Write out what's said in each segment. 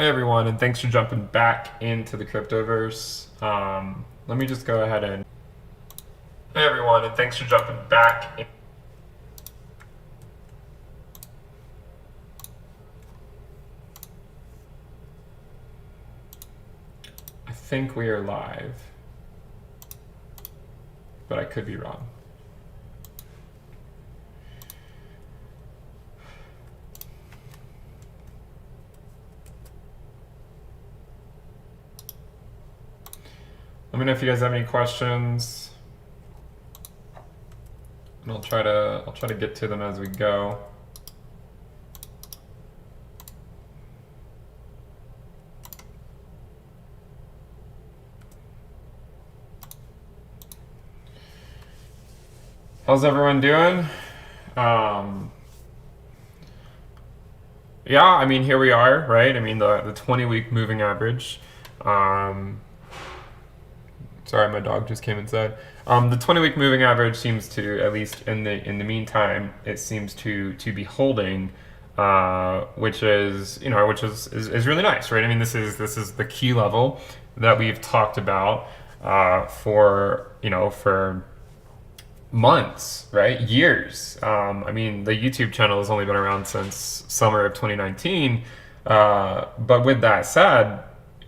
Hey everyone, and thanks for jumping back into the cryptoverse. Let me just go ahead and. Hey everyone, and thanks for jumping back in. I think we are live, but I could be wrong. Let me know if you guys have any questions, and I'll try to get to them as we go. How's everyone doing? Yeah, I mean, here we are, right? I mean, the 20-week moving average. Sorry, my dog just came inside. The 20-week moving average seems to, at least in the meantime, it seems to be holding, which is really nice, right? I mean, this is the key level that we've talked about for months, right? Years. I mean, the YouTube channel has only been around since summer of 2019. But with that said,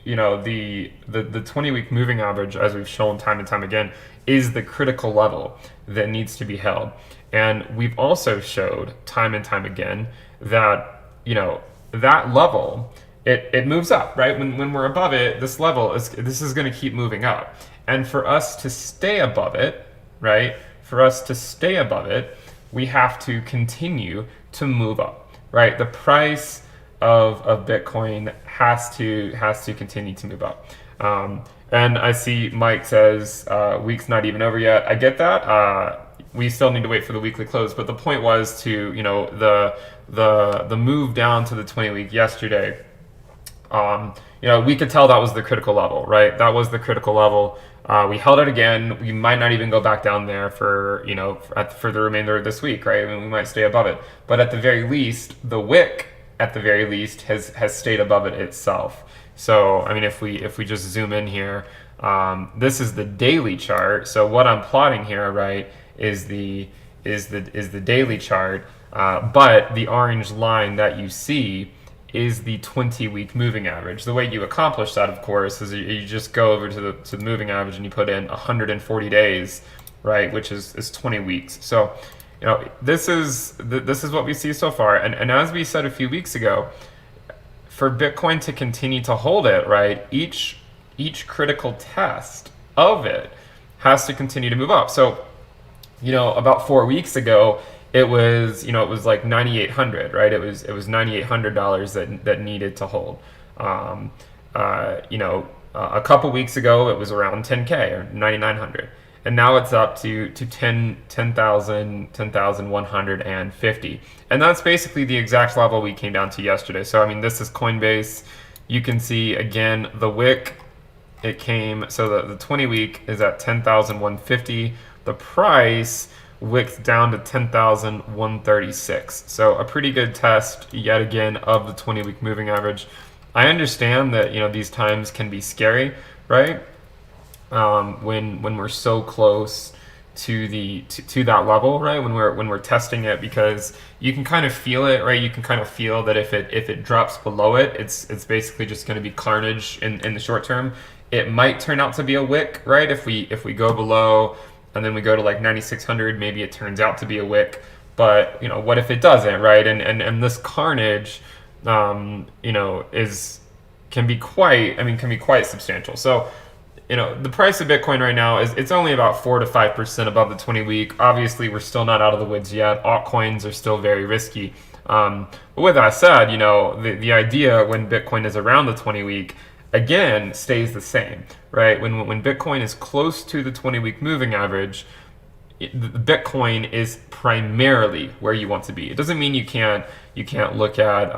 the 20-week moving average, as we've shown time and time again, is the critical level that needs to be held. And we've also showed time and time again that, that level, it moves up, right? When we're above it, this is going to keep moving up. And for us to stay above it, right? For us to stay above it, we have to continue to move up, right? The price of Bitcoin has to continue to move up. And I see Mike says week's not even over yet. I get that. We still need to wait for the weekly close, but the point was to the move down to the 20-week yesterday. We could tell that was the critical level, right? That was the critical level. We held it again. We might not even go back down there for the remainder of this week, right? I mean, we might stay above it, but at the very least, the wick at the very least has stayed above it itself. So I mean, if we just zoom in here, this is the daily chart. So what I'm plotting here, right, is the daily chart, but the orange line that you see is the 20-week moving average. The way you accomplish that, of course, is you just go over to the moving average and you put in 140 days, right, which is 20 weeks. So this is what we see so far, and as we said a few weeks ago, for Bitcoin to continue to hold it, right, each critical test of it has to continue to move up. So about 4 weeks ago, it was like 9,800, right? It was $9,800 that needed to hold. A couple weeks ago, it was around 10K or 9,900. And now it's up to 10,150. And that's basically the exact level we came down to yesterday. So, I mean, this is Coinbase. You can see, again, the wick, it came, so the 20-week is at 10,150. The price wicked down to 10,136. So a pretty good test, yet again, of the 20-week moving average. I understand that, these times can be scary, right? When we're so close to that level, right? When we're testing it, because you can kind of feel it, right? You can kind of feel that if it drops below it, it's basically just going to be carnage in the short term. It might turn out to be a wick, right? If we go below and then we go to like 9,600, maybe it turns out to be a wick. But what if it doesn't, right? And this carnage, can be quite substantial. So the price of Bitcoin right now it's only about 4 to 5% above the 20-week. Obviously, we're still not out of the woods yet. Altcoins are still very risky. But with that said, the idea when Bitcoin is around the 20-week, again, stays the same, right? When Bitcoin is close to the 20-week moving average, Bitcoin is primarily where you want to be. It doesn't mean you can't look at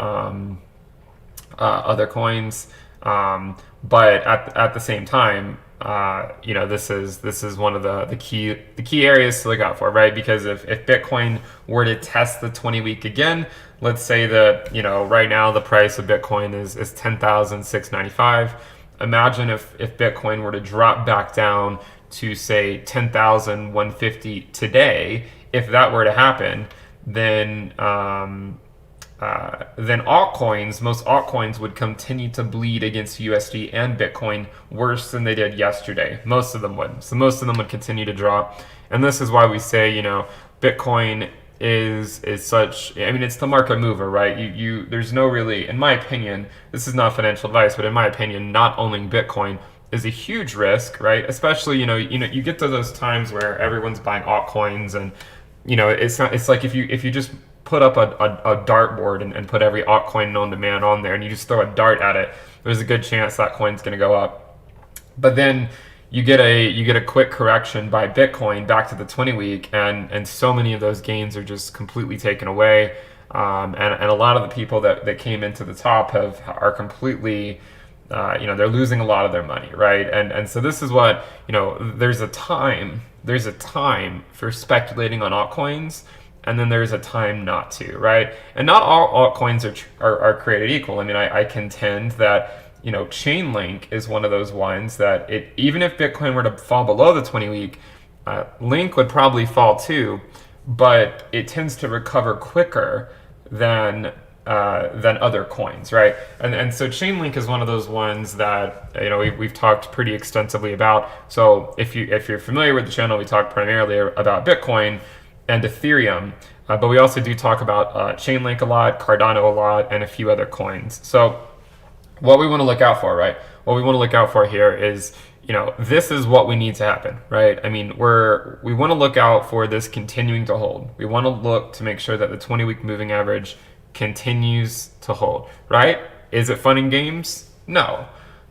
other coins, but at the same time, this is one of the key areas to look out for, right? Because if Bitcoin were to test the 20-week again, let's say that right now the price of Bitcoin is 10,695. Imagine if Bitcoin were to drop back down to say 10,150 today. If that were to happen, then most altcoins would continue to bleed against USD and Bitcoin worse than they did yesterday. Most of them would. So most of them would continue to drop. And this is why we say, Bitcoin is such, I mean, it's the market mover, right? There's no really, in my opinion, this is not financial advice, but in my opinion, not owning Bitcoin is a huge risk, right? Especially, you get to those times where everyone's buying altcoins, and it's like if you just put up a dartboard and put every altcoin known to man on there, and you just throw a dart at it, there's a good chance that coin's going to go up. But then you get a quick correction by Bitcoin back to the 20-week, and so many of those gains are just completely taken away. And a lot of the people that came into the top are completely, they're losing a lot of their money, right? And so this is what, there's a time for speculating on altcoins, and then there's a time not to, right? And not all altcoins are created equal. I mean, I contend that Chainlink is one of those ones that even if Bitcoin were to fall below the 20-week, Link would probably fall too, but it tends to recover quicker than other coins, right? And so Chainlink is one of those ones that we've talked pretty extensively about. So if you're familiar with the channel, we talk primarily about Bitcoin and Ethereum, but we also do talk about Chainlink a lot, Cardano a lot, and a few other coins. So what we want to look out for, right? What we want to look out for here is, this is what we need to happen, right? I mean, we want to look out for this continuing to hold. We want to look to make sure that the 20-week moving average continues to hold, right? Is it fun and games? No.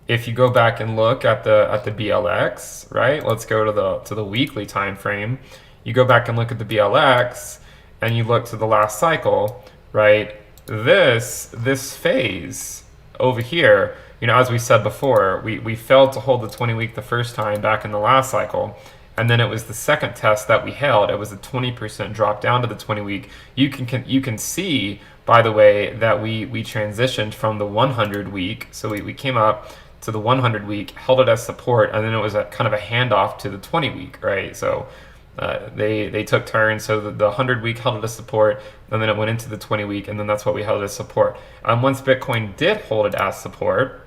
If you go back and look at the BLX, right? Let's go to the weekly time frame. You go back and look at the BLX, and you look to the last cycle, right? This phase over here, as we said before, we failed to hold the 20-week the first time back in the last cycle, and then it was the second test that we held. It was a 20% drop down to the 20-week. You can see, by the way, that we transitioned from the 100-week. So we came up to the 100-week, held it as support, and then it was a kind of a handoff to the 20-week, right? So they took turns. So the 100-week held it as support, and then it went into the 20-week, and then that's what we held as support. Once Bitcoin did hold it as support,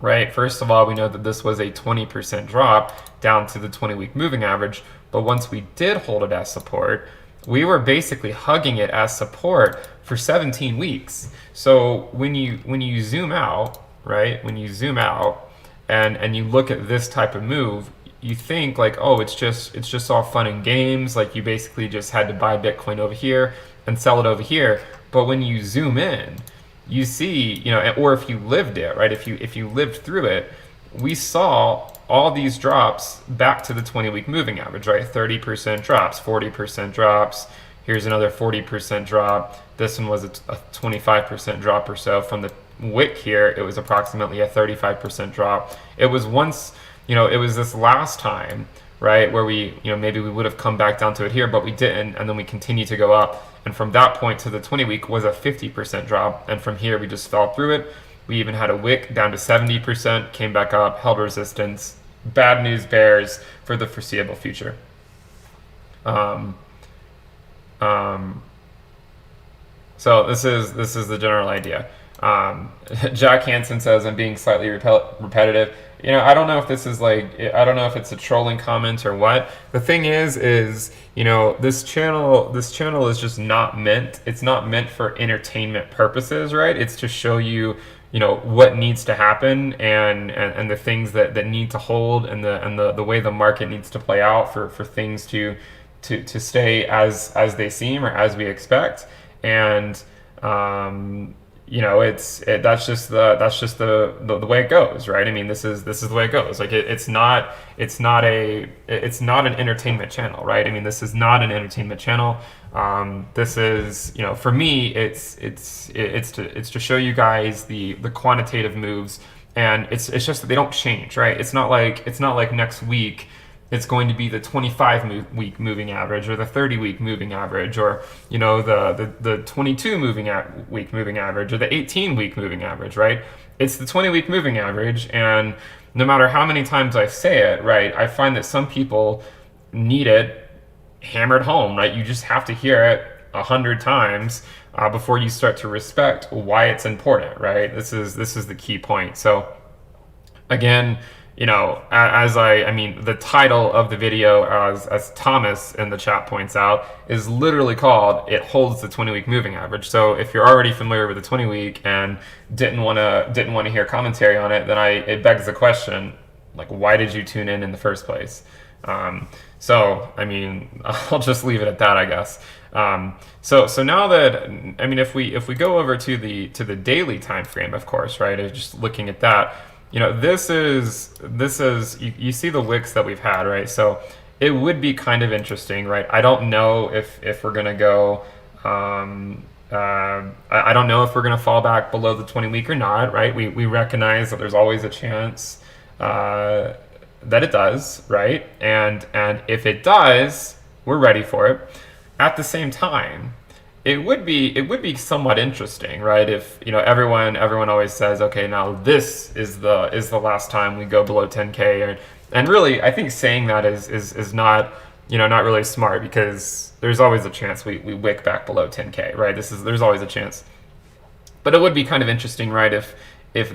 right? First of all, we know that this was a 20% drop down to the 20-week moving average. But once we did hold it as support, we were basically hugging it as support for 17 weeks. So when you zoom out, right? When you zoom out and you look at this type of move, you think like, oh, it's just all fun and games. Like you basically just had to buy Bitcoin over here and sell it over here. But when you zoom in, you see, or if you lived it, right? If you lived through it, we saw all these drops back to the 20-week moving average, right? 30% drops, 40% drops. Here's another 40% drop. This one was a 25% drop or so. From the wick here, it was approximately a 35% drop. It was once, it was this last time, right, where we, maybe we would have come back down to it here, but we didn't, and then we continued to go up. And from that point to the 20-week was a 50% drop, and from here we just fell through it. We even had a wick down to 70%, came back up, held resistance. Bad news bears for the foreseeable future. So this is the general idea. Jack Hansen says, I'm being slightly repetitive. I don't know if this is I don't know if it's a trolling comment or what. The thing is, this channel is just not meant, it's not meant for entertainment purposes, right? It's to show you, what needs to happen and the things that need to hold and the way the market needs to play out for things to stay as they seem or as we expect. And that's just the way it goes, right? I mean, this is the way it goes. Like it's not an entertainment channel, right? I mean, this is not an entertainment channel. This is, for me, it's to show you guys the quantitative moves and it's just that they don't change, right? It's not like next week it's going to be the 25 week moving average or the 30 week moving average, or the 22 week moving average or the 18 week moving average, right? It's the 20 week moving average, and no matter how many times I say it, right, I find that some people need it hammered home, right? You just have to hear it 100 times before you start to respect why it's important, right? This is the key point. So again, the title of the video, as Thomas in the chat points out, is literally called "It Holds the 20-Week Moving Average." So if you're already familiar with the 20-week and didn't want to hear commentary on it, then it begs the question, like, why did you tune in the first place? So I'll just leave it at that, I guess. So now that, if we go over to the daily time frame, of course, right? Just looking at that. This is you see the wicks that we've had, right? So it would be kind of interesting, right? I don't know if we're gonna go. I don't know if we're gonna fall back below the 20-week or not, right? We recognize that there's always a chance that it does, right? And if it does, we're ready for it. At the same time, it would be somewhat interesting, right? If everyone always says, okay, now this is the last time we go below 10K, and really I think saying that is not not really smart, because there's always a chance we wick back below 10K, right? There's always a chance, but it would be kind of interesting, right? If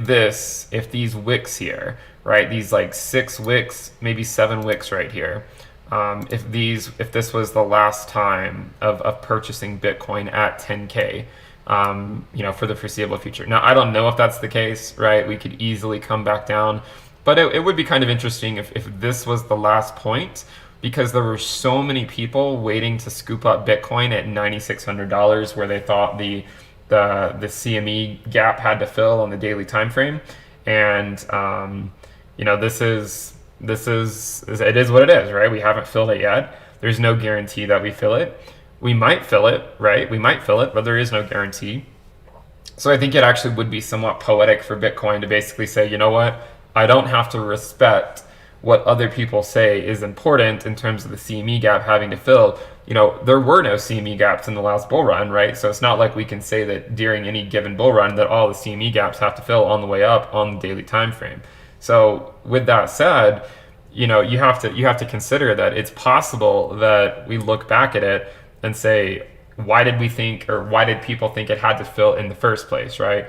these wicks here, right? These like 6 wicks, maybe 7 wicks right here. If this was the last time of purchasing Bitcoin at 10K, for the foreseeable future. Now, I don't know if that's the case, right? We could easily come back down, but it would be kind of interesting if this was the last point, because there were so many people waiting to scoop up Bitcoin at $9,600, where they thought the CME gap had to fill on the daily time frame, and it is what it is, right? We haven't filled it yet. There's no guarantee that we fill it. We might fill it, right? We might fill it, but there is no guarantee. So I think it actually would be somewhat poetic for Bitcoin to basically say, you know what? I don't have to respect what other people say is important in terms of the CME gap having to fill. There were no CME gaps in the last bull run, right? So it's not like we can say that during any given bull run that all the CME gaps have to fill on the way up on the daily time frame. So with that said, you have to consider that it's possible that we look back at it and say, why did people think it had to fill in the first place, right?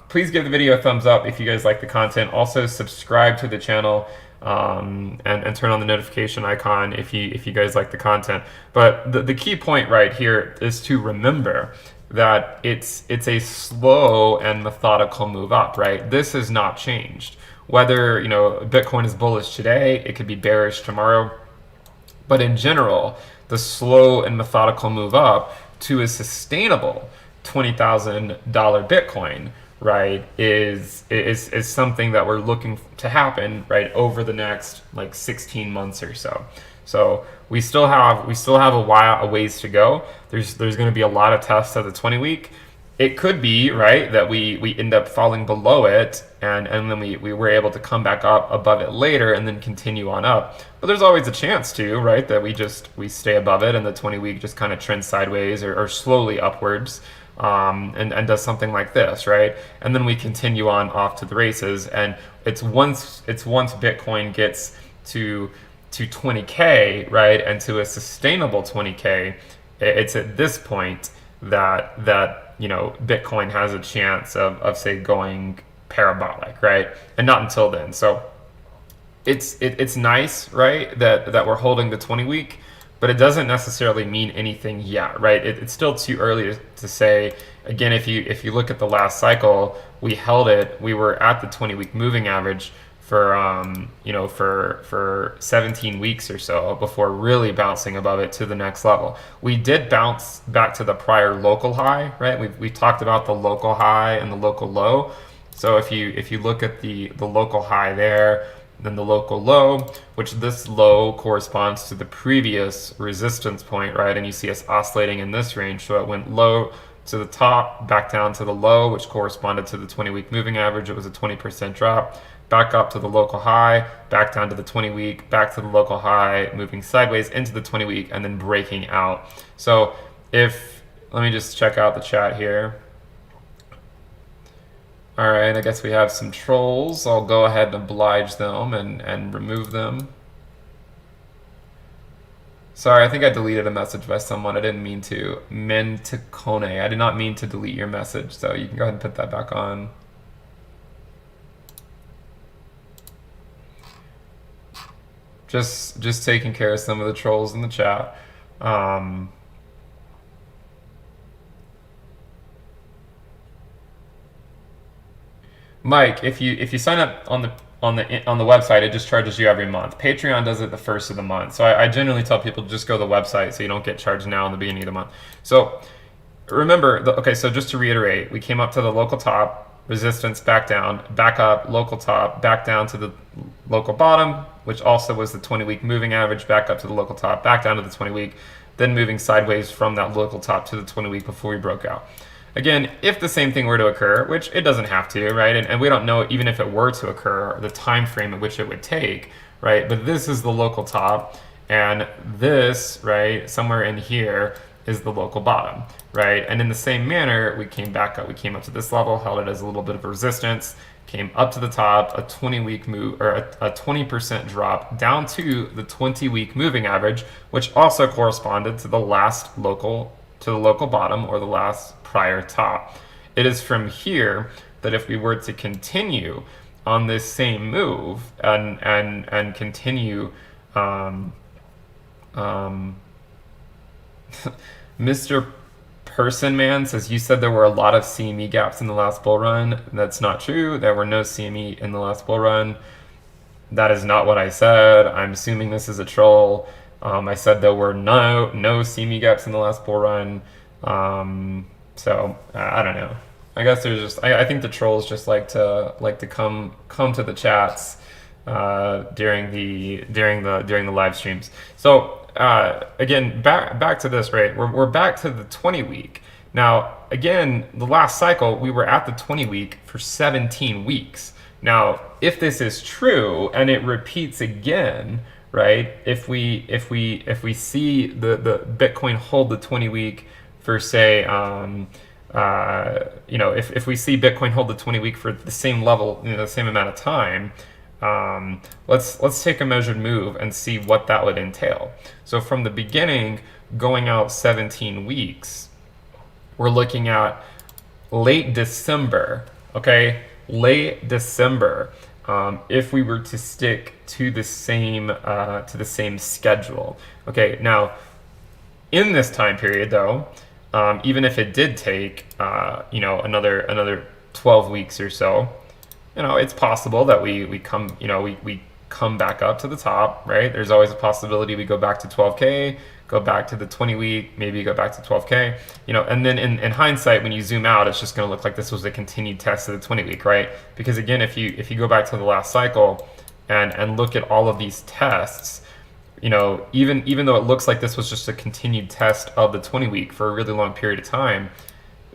Please give the video a thumbs up if you guys like the content. Also subscribe to the channel, and turn on the notification icon if you guys like the content. But the key point right here is to remember that it's a slow and methodical move up, right? This has not changed. Whether Bitcoin is bullish today, it could be bearish tomorrow, but in general, the slow and methodical move up to a sustainable $20,000 Bitcoin, right, is something that we're looking to happen, right, over the next like 16 months or so. So we still have a ways to go. There's going to be a lot of tests at the 20-week. It could be, right, that we end up falling below it, and then we were able to come back up above it later and then continue on up. But there's always a chance too, right, that we stay above it and the 20-week just kind of trends sideways or slowly upwards, and does something like this, right? And then we continue on off to the races. And it's once Bitcoin gets to 20K, right, and to a sustainable 20K, it's at this point that Bitcoin has a chance of say going parabolic, right? And not until then. So it's nice, right, that we're holding the 20-week, but it doesn't necessarily mean anything yet, right? It's still too early to say. Again, if you look at the last cycle, we held it. We were at the 20-week moving average for 17 weeks or so before really bouncing above it to the next level. We did bounce back to the prior local high, right? We talked about the local high and the local low. So if you look at the local high there, then the local low, which this low corresponds to the previous resistance point, right? And you see us oscillating in this range. So it went low to the top, back down to the low, which corresponded to the 20-week moving average. It was a 20% drop. Back up to the local high, back down to the 20-week, back to the local high, moving sideways into the 20-week, and then breaking out. So let me just check out the chat here. All right, I guess we have some trolls. I'll go ahead and oblige them and remove them. Sorry, I think I deleted a message by someone. I didn't mean to. Menticone. I did not mean to delete your message, so you can go ahead and put that back on. Just taking care of some of the trolls in the chat. Mike, if you sign up on the website, it just charges you every month. Patreon does it the first of the month. So I generally tell people to just go to the website so you don't get charged now in the beginning of the month. So remember, okay, so just to reiterate, we came up to the local top, resistance, back down, back up, local top, back down to the local bottom, which also was the 20-week moving average, back up to the local top, back down to the 20-week, then moving sideways from that local top to the 20-week before we broke out. Again, if the same thing were to occur, which it doesn't have to, right? And we don't know even if it were to occur, the time frame at which it would take, right? But this is the local top, and this, right, somewhere in here is the local bottom, right? And in the same manner, we came back up. We came up to this level, held it as a little bit of resistance, came up to the top, a 20-week move, or a 20% drop down to the 20-week moving average, which also corresponded to the last local bottom, or the last prior top. It is from here that if we were to continue on this same move and continue, Mr. Person Man says, you said there were a lot of CME gaps in the last bull run. That's not true. There were no CME in the last bull run. That is not what I said. I'm assuming this is a troll. I said there were no CME gaps in the last bull run. So I don't know. I guess there's just I think the trolls just like to come to the chats during the live streams. So again, back to this, right? We're back to the 20-week. Now again, the last cycle we were at the 20-week for 17 weeks. Now if this is true and it repeats again, right? If we see the Bitcoin hold the 20-week for, say, if we see Bitcoin hold the 20-week for the same level, the same amount of time, let's take a measured move and see what that would entail. So from the beginning, going out 17 weeks, we're looking at late December, okay? Late December, if we were to stick to the same schedule. Okay, now in this time period though, even if it did take another 12 weeks or so, it's possible that we come back up to the top, right? There's always a possibility we go back to 12K, go back to the 20-week, maybe go back to 12K, and then in hindsight, when you zoom out, it's just going to look like this was a continued test of the 20-week, right? Because again, if you go back to the last cycle and look at all of these tests, even though it looks like this was just a continued test of the 20-week for a really long period of time,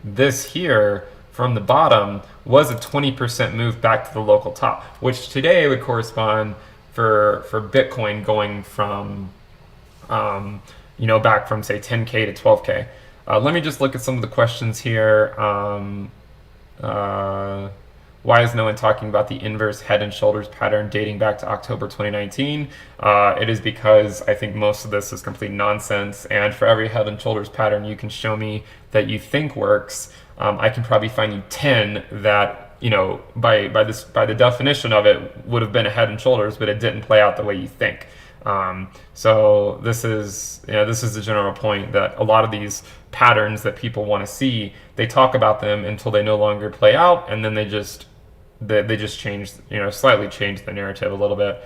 this here from the bottom was a 20% move back to the local top, which today would correspond for Bitcoin going from back from say 10K to 12K. Let me just look at some of the questions here. Why is no one talking about the inverse head and shoulders pattern dating back to October 2019? It is because I think most of this is complete nonsense, and for every head and shoulders pattern you can show me that you think works, I can probably find you 10 that, by the definition of it would have been a head and shoulders, but it didn't play out the way you think. So this is the general point, that a lot of these patterns that people want to see, they talk about them until they no longer play out, and then they just change, slightly change the narrative a little bit.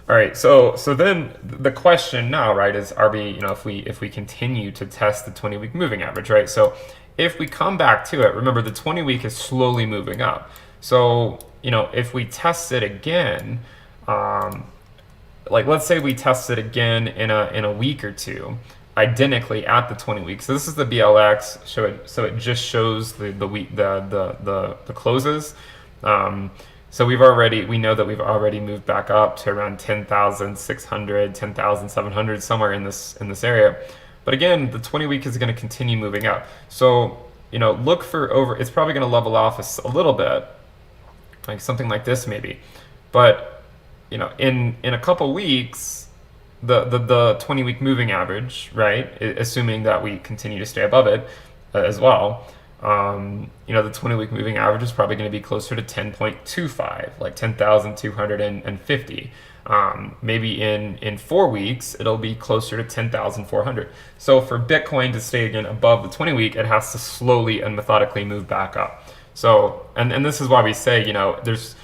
All right, so then the question now, right, is are we, if we continue to test the 20-week moving average, right? So if we come back to it, remember the 20-week is slowly moving up. So, if we test it again, like let's say we test it again in a week or two, identically at the 20 weeks. So this is the BLX. So it just shows the week the closes. So we know that we've already moved back up to around 10,600, 10,700, somewhere in this area. But again, the 20 week is going to continue moving up. So look for it's probably going to level off a little bit, like something like this maybe. But in a couple weeks, the 20 week moving average, right, assuming that we continue to stay above it as well, the 20 week moving average is probably going to be closer to 10.25, like 10,250. Maybe in 4 weeks, it'll be closer to 10,400. So for Bitcoin to stay again above the 20 week, it has to slowly and methodically move back up. So, and this is why we say, there's,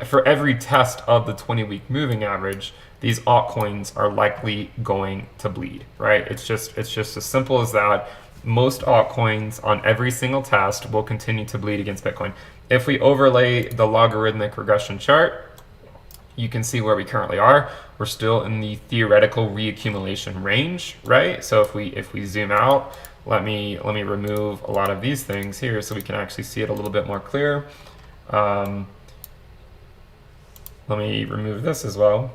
for every test of the 20 week moving average, these altcoins are likely going to bleed, right? It's just as simple as that. Most altcoins on every single test will continue to bleed against Bitcoin. If we overlay the logarithmic regression chart, you can see where we currently are. We're still in the theoretical reaccumulation range, right? So if we zoom out, let me remove a lot of these things here so we can actually see it a little bit more clear. Let me remove this as well.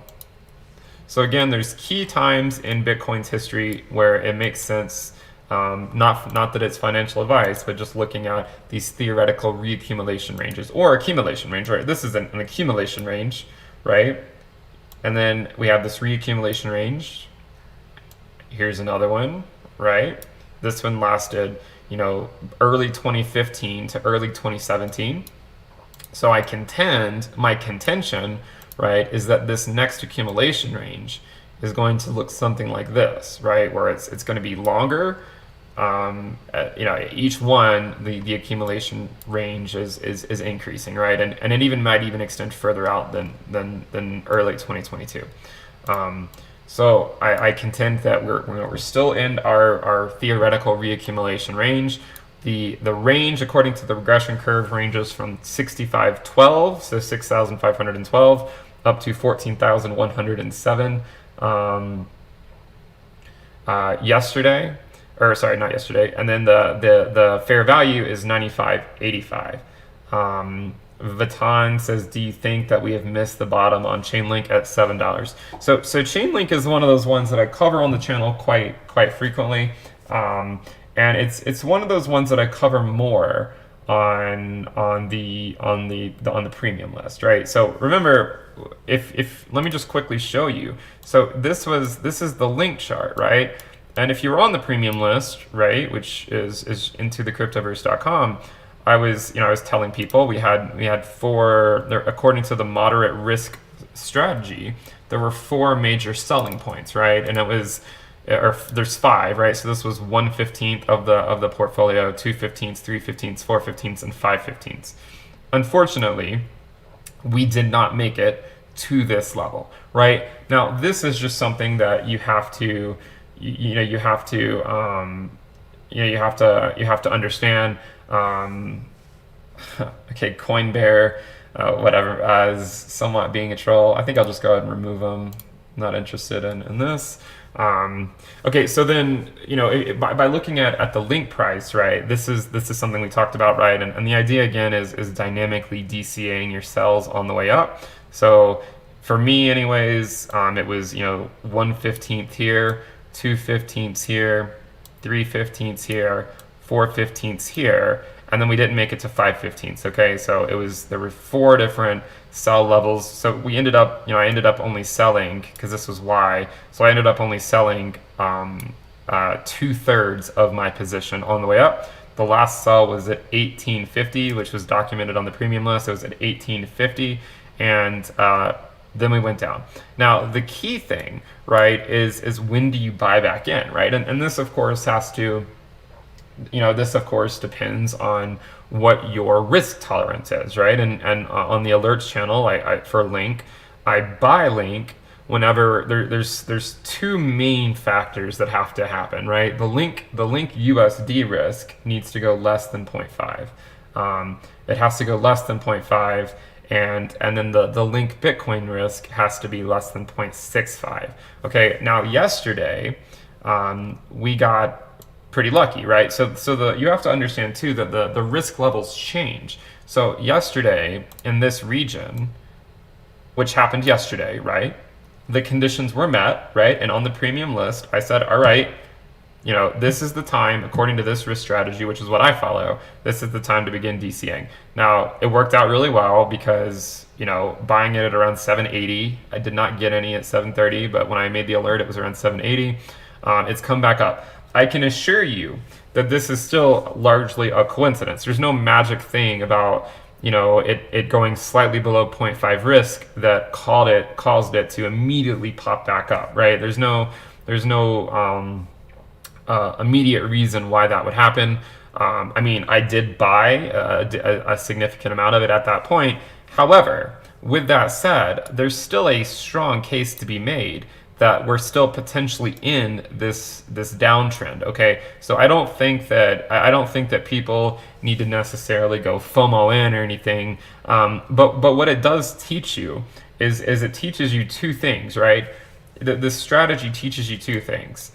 So again, there's key times in Bitcoin's history where it makes sense. Not that it's financial advice, but just looking at these theoretical reaccumulation ranges or accumulation range, right? This is an accumulation range, right? And then we have this reaccumulation range. Here's another one, right? This one lasted, early 2015 to early 2017. So my contention, right, is that this next accumulation range is going to look something like this, right? Where it's going to be longer. Each one, the accumulation range is increasing, right? And it might even extend further out than early 2022. So I contend that we're still in our theoretical reaccumulation range. The range, according to the regression curve, ranges from 6,512, so 6,512, up to 14,107 yesterday. Or sorry, not yesterday. And then the fair value is 95.85. Vatan says, do you think that we have missed the bottom on Chainlink at $7? So Chainlink is one of those ones that I cover on the channel quite frequently. And it's one of those ones that I cover more on the premium list, right? So remember, if let me just quickly show you. So this is the link chart, right? And if you were on the premium list, right, which is intothecryptoverse.com, I was telling people we had four, according to the moderate risk strategy, there were 4 major selling points, right? And there's 5, right? So this was 1/15 of the portfolio, 2/15, 3/15, 4/15, and 5/15. Unfortunately, we did not make it to this level, right? Now this is just something that you have to understand. Okay, Coinbear, whatever, as somewhat being a troll. I think I'll just go ahead and remove them. Not interested in this. Okay, so then by looking at the link price, right? This is something we talked about, right? And the idea again is dynamically DCAing your cells on the way up. So for me, anyways, it was 1/15 here, 2/15 here, 3/15 here, 4/15 here, and then we didn't make it to 5/15. Okay, so there were 4 different sell levels. So we ended up, I ended up only selling, because this was why. So I ended up only selling 2/3 of my position on the way up. The last sell was at 1850, which was documented on the premium list. It was at 1850, and then we went down. Now the key thing, right, is when do you buy back in, right? And this of course has to, this of course depends on what your risk tolerance is, right? And on the alerts channel, for Link, I buy Link whenever there's 2 main factors that have to happen, right? The Link USD risk needs to go less than 0.5. It has to go less than 0.5. and then the link Bitcoin risk has to be less than 0.65. Okay, now yesterday we got pretty lucky, right? So you have to understand too that the risk levels change. So yesterday in this region, which happened yesterday, right? The conditions were met, right? And on the premium list, I said, all right, this is the time, according to this risk strategy, which is what I follow, this is the time to begin DCing. Now, it worked out really well because, buying it at around 780, I did not get any at 730, but when I made the alert, it was around 780. It's come back up. I can assure you that this is still largely a coincidence. There's no magic thing about, it going slightly below 0.5 risk that caused it to immediately pop back up, right? There's no immediate reason why that would happen. I did buy a significant amount of it at that point. However, with that said, there's still a strong case to be made that we're still potentially in this downtrend. Okay, so I don't think that people need to necessarily go FOMO in or anything. But what it does teach you is it teaches you two things, right? This strategy teaches you two things.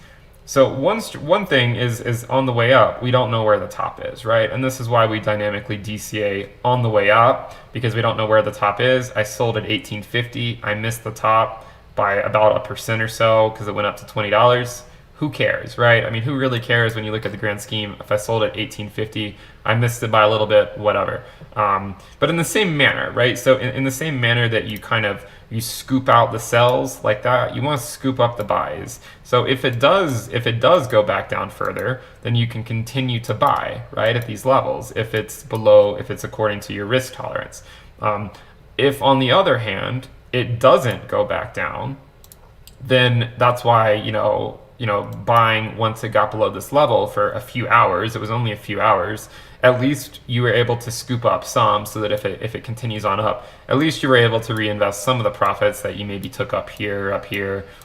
So one thing is on the way up, we don't know where the top is, right? And this is why we dynamically DCA on the way up, because we don't know where the top is. I sold at 1850. I missed the top by about 1% or so because it went up to $20. Who cares, right? Who really cares when you look at the grand scheme? If I sold at 1850, I missed it by a little bit, whatever. But in the same manner, right? So in the same manner that you scoop out the sells like that, you want to scoop up the buys. So if it does go back down further, then you can continue to buy, right, at these levels if it's according to your risk tolerance. If on the other hand it doesn't go back down, then that's why buying once it got below this level for a few hours, it was only a few hours, at least you were able to scoop up some so that if it continues on up, at least you were able to reinvest some of the profits that you maybe took up here,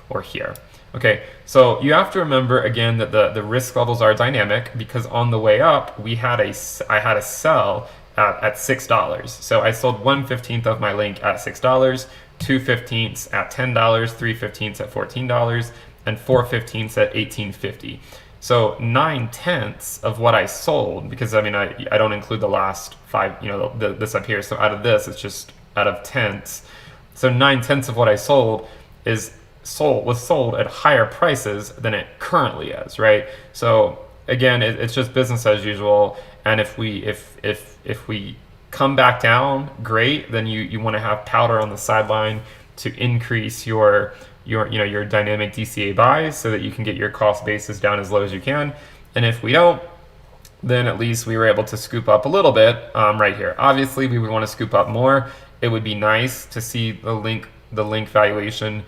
or here. Okay, so you have to remember again that the risk levels are dynamic because on the way up, I had a sell at $6. So I sold 1/15 of my link at $6, 2/15 at $10, 3/15 at $14, and 4/15 at $18.50. So 9/10 of what I sold, because I don't include the last five, this up here. So out of this, it's just out of tenths. So 9/10 of what I sold was sold at higher prices than it currently is, right? So again, it's just business as usual. And if we come back down, great. Then you want to have powder on the sideline to increase your dynamic DCA buys so that you can get your cost basis down as low as you can. And if we don't, then at least we were able to scoop up a little bit right here. Obviously, we would want to scoop up more. It would be nice to see the link valuation,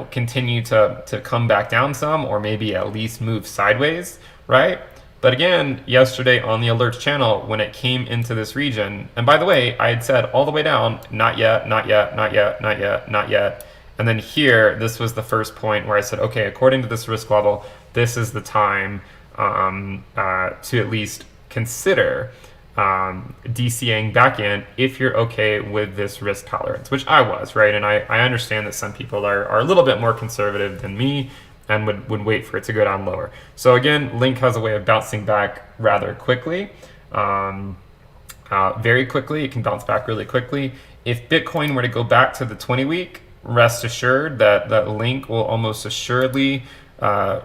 continue to come back down some, or maybe at least move sideways, right? But again, yesterday on the alerts channel, when it came into this region, and by the way, I had said all the way down, not yet, not yet, not yet, not yet, not yet. And then here, this was the first point where I said, okay, according to this risk level, this is the time to at least consider DCAing back in if you're okay with this risk tolerance, which I was, right? And I understand that some people are a little bit more conservative than me and would wait for it to go down lower. So again, Link has a way of bouncing back rather quickly, very quickly. It can bounce back really quickly. If Bitcoin were to go back to the 20-week, rest assured that Link will almost assuredly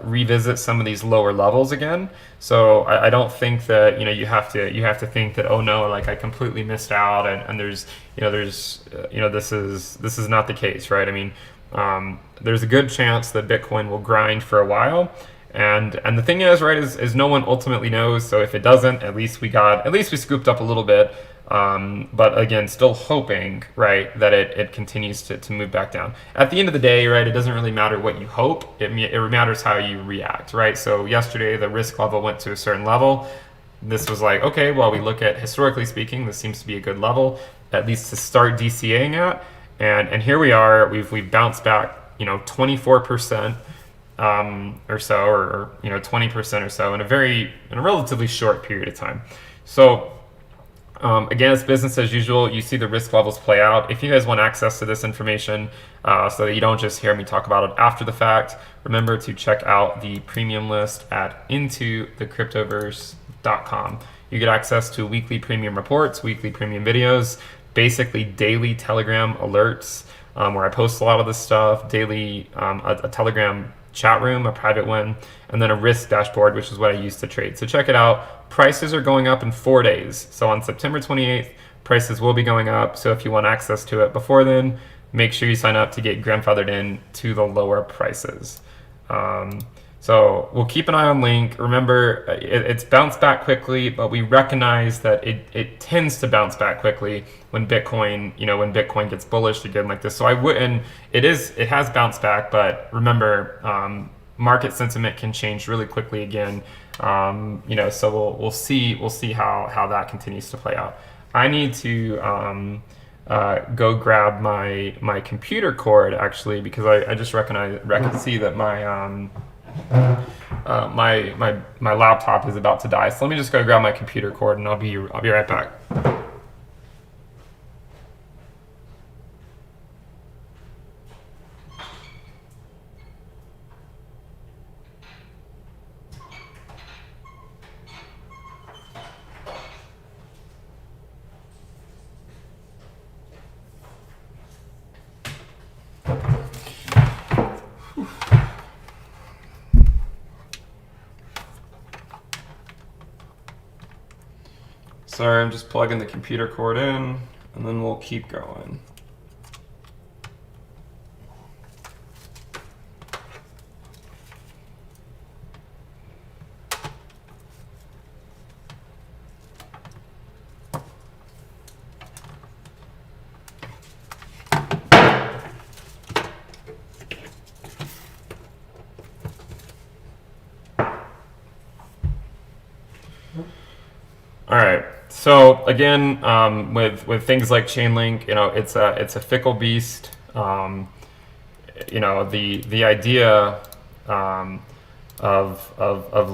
revisit some of these lower levels again. So I don't think that you have to think that, oh no, like I completely missed out and there's this is not the case, right? There's a good chance that Bitcoin will grind for a while. And the thing is, right, is no one ultimately knows. So if it doesn't, at least we scooped up a little bit. But again, still hoping, right, that it continues to move back down. At the end of the day, right, it doesn't really matter what you hope. It matters how you react, right? So yesterday, the risk level went to a certain level. This was like, okay, well, we look at historically speaking, this seems to be a good level, at least to start DCAing at. And here we are. We've bounced back, 24%. Or so, or 20% or so in a relatively short period of time. So Again, it's business as usual. You see the risk levels play out. If you guys want access to this information so that you don't just hear me talk about it after the fact, remember to check out the premium list at intothecryptoverse.com. You get access to weekly premium reports, weekly premium videos, basically daily Telegram alerts where I post a lot of this stuff, daily a Telegram chat room, a private one, and then a risk dashboard, which is what I use to trade. So check it out. Prices are going up in 4 days. So on September 28th, prices will be going up. So if you want access to it before then, make sure you sign up to get grandfathered in to the lower prices. So we'll keep an eye on Link. Remember, it's bounced back quickly, but we recognize that it tends to bounce back quickly when Bitcoin, when Bitcoin gets bullish again like this. So I wouldn't. It has bounced back, but remember, market sentiment can change really quickly again. So we'll see how that continues to play out. I need to go grab my computer cord actually, because I just see that my laptop is about to die. So let me just go grab my computer cord and I'll be right back. Sorry, I'm just plugging the computer cord in, and then we'll keep going. All right. So again, with things like Chainlink, it's a fickle beast. The idea of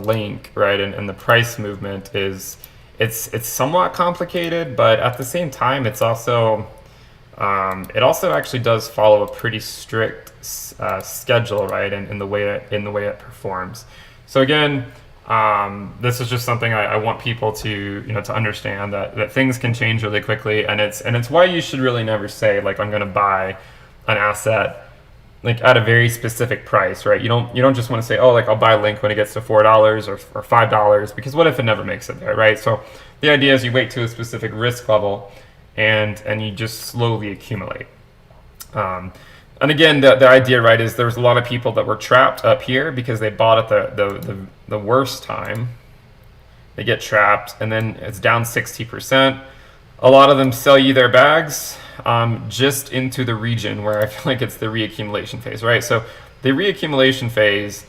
Link, right, and the price movement is it's somewhat complicated, but at the same time, it also actually does follow a pretty strict schedule, right, in the way it performs. So again. This is just something I want people to to understand that things can change really quickly, and it's why you should really never say like I'm going to buy an asset like at a very specific price, right? You don't just want to say, oh, like I'll buy Link when it gets to $4 or $5, because what if it never makes it there, right? So the idea is you wait to a specific risk level and you just slowly accumulate. And again, the idea, right, is there's a lot of people that were trapped up here because they bought at the worst time. They get trapped, and then it's down 60%. A lot of them sell you their bags just into the region where I feel like it's the reaccumulation phase, right? So the reaccumulation phase,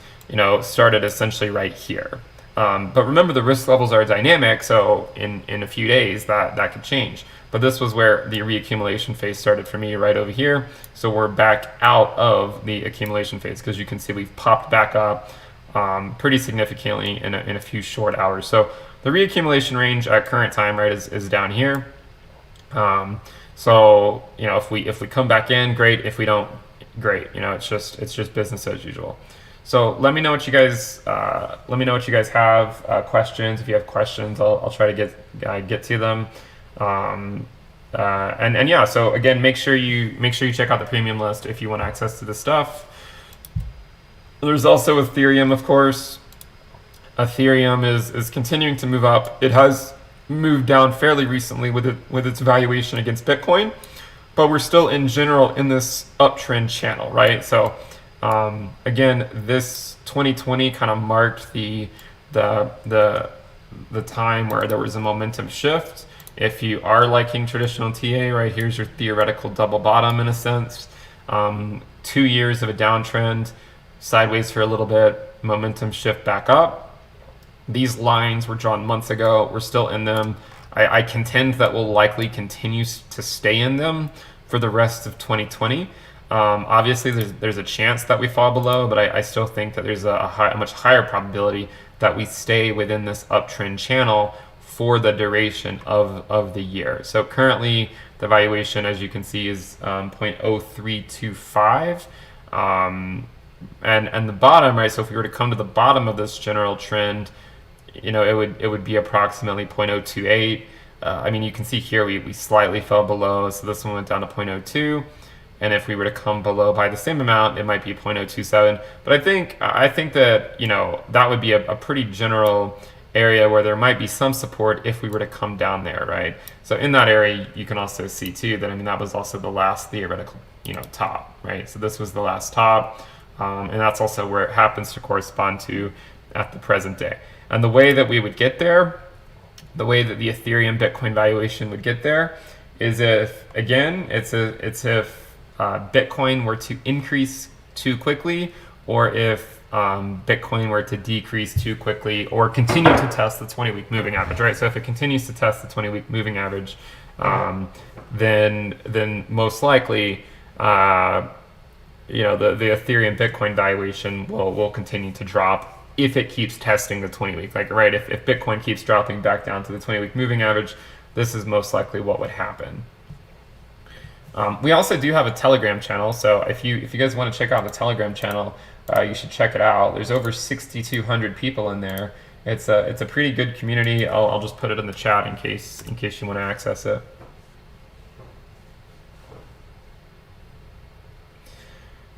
started essentially right here. But remember, the risk levels are dynamic, so in a few days that could change. But this was where the reaccumulation phase started for me, right over here. So we're back out of the accumulation phase, because you can see we've popped back up pretty significantly in a few short hours. So the reaccumulation range at current time, right, is down here. So if we come back in, great. If we don't, great. It's just business as usual. So let me know what you guys have questions. If you have questions, I'll try to get to them. And yeah, so again, make sure you check out the premium list if you want access to this stuff. There's also Ethereum, of course. Ethereum is continuing to move up. It has moved down fairly recently with its valuation against Bitcoin, but we're still in general in this uptrend channel, right? So again, this 2020 kind of marked the time where there was a momentum shift. If you are liking traditional TA, right, here's your theoretical double bottom in a sense. 2 years of a downtrend, sideways for a little bit, momentum shift back up. These lines were drawn months ago. We're still in them. I contend that we'll likely continue to stay in them for the rest of 2020. Obviously, there's a chance that we fall below, but I still think that there's a much higher probability that we stay within this uptrend channel for the duration of the year. So currently the valuation, as you can see, is 0.0325. And the bottom, right? So if we were to come to the bottom of this general trend, you know, it would be approximately 0.028. I mean, you can see here we slightly fell below, so this one went down to 0.02. And if we were to come below by the same amount, it might be 0.027. But I think that, you know, that would be a pretty general area where there might be some support if we were to come down there, right? So in that area, you can also see too that, I mean, that was also the last theoretical, you know, top, right? So this was the last top, and that's also where it happens to correspond to at the present day. And the way that we would get there, the way that the Ethereum Bitcoin valuation would get there, is if, again, it's if Bitcoin were to increase too quickly, or if Bitcoin were to decrease too quickly, or continue to test the 20-week moving average, right? So if it continues to test the 20-week moving average, then most likely, you know, the Ethereum Bitcoin valuation will continue to drop if it keeps testing the 20-week. Like, right, if Bitcoin keeps dropping back down to the 20-week moving average, this is most likely what would happen. We also do have a Telegram channel, so if you guys want to check out the Telegram channel, you should check it out. There's over 6,200 people in there. It's a pretty good community. I'll just put it in the chat in case you want to access it.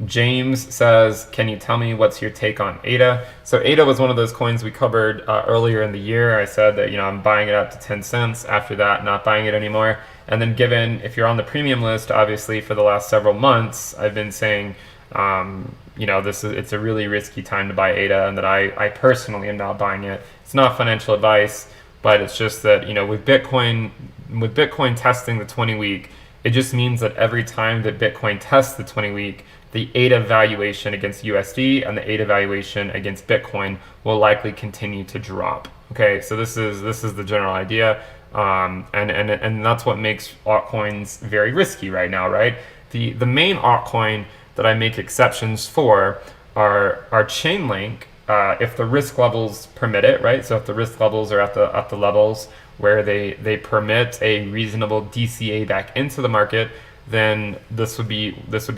James says, can you tell me what's your take on ADA? So ADA was one of those coins we covered earlier in the year. I said that, you know, I'm buying it up to 10 cents. After that, not buying it anymore. And then given, if you're on the premium list, obviously for the last several months, I've been saying, you know, it's a really risky time to buy ADA, and that I personally am not buying it. It's not financial advice, but it's just that, you know, with Bitcoin testing the 20-week, it just means that every time that Bitcoin tests the 20-week, the ADA valuation against USD and the ADA valuation against Bitcoin will likely continue to drop. Okay, so this is the general idea, and that's what makes altcoins very risky right now, right? The main altcoin that I make exceptions for are Chainlink, if the risk levels permit it, right? So if the risk levels are at the levels where they permit a reasonable DCA back into the market, then this would be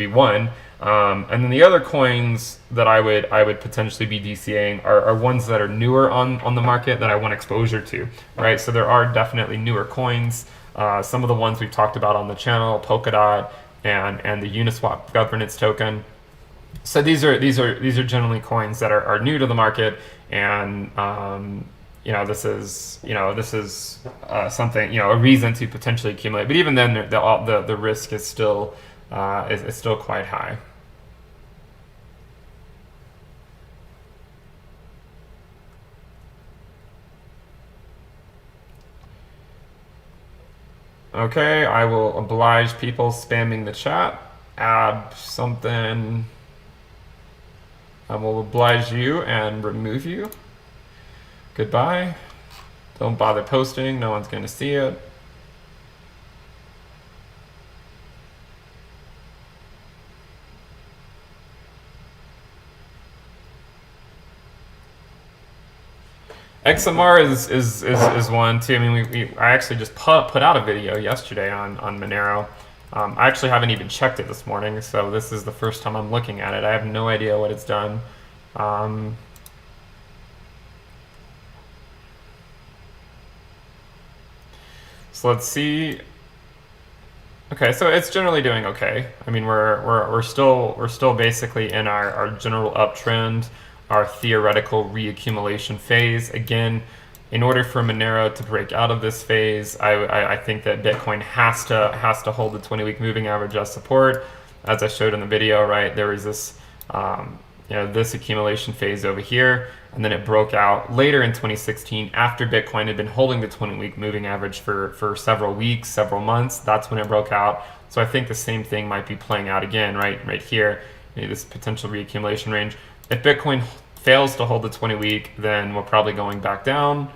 one. And then the other coins that I would potentially be DCAing are ones that are newer on the market that I want exposure to, right? So there are definitely newer coins. Some of the ones we've talked about on the channel, Polkadot and the Uniswap governance token. So these are generally coins that are new to the market, and you know, this is something, you know, a reason to potentially accumulate. But even then, the risk is still quite high. Okay, I will oblige people spamming the chat. Add something. I will oblige you and remove you. Goodbye. Don't bother posting. No one's going to see it. XMR is one too. I mean, I actually just put out a video yesterday on Monero. I actually haven't even checked it this morning, so this is the first time I'm looking at it. I have no idea what it's done. So let's see. Okay, so it's generally doing okay. I mean, we're still basically in our general uptrend, our theoretical reaccumulation phase. Again, in order for Monero to break out of this phase, I think that Bitcoin has to hold the 20-week moving average as support. As I showed in the video, right, there was this this accumulation phase over here, and then it broke out later in 2016 after Bitcoin had been holding the 20-week moving average for several weeks, several months. That's when it broke out. So I think the same thing might be playing out again, right here, this potential reaccumulation range. If Bitcoin fails to hold the 20-week, then we're probably going back down,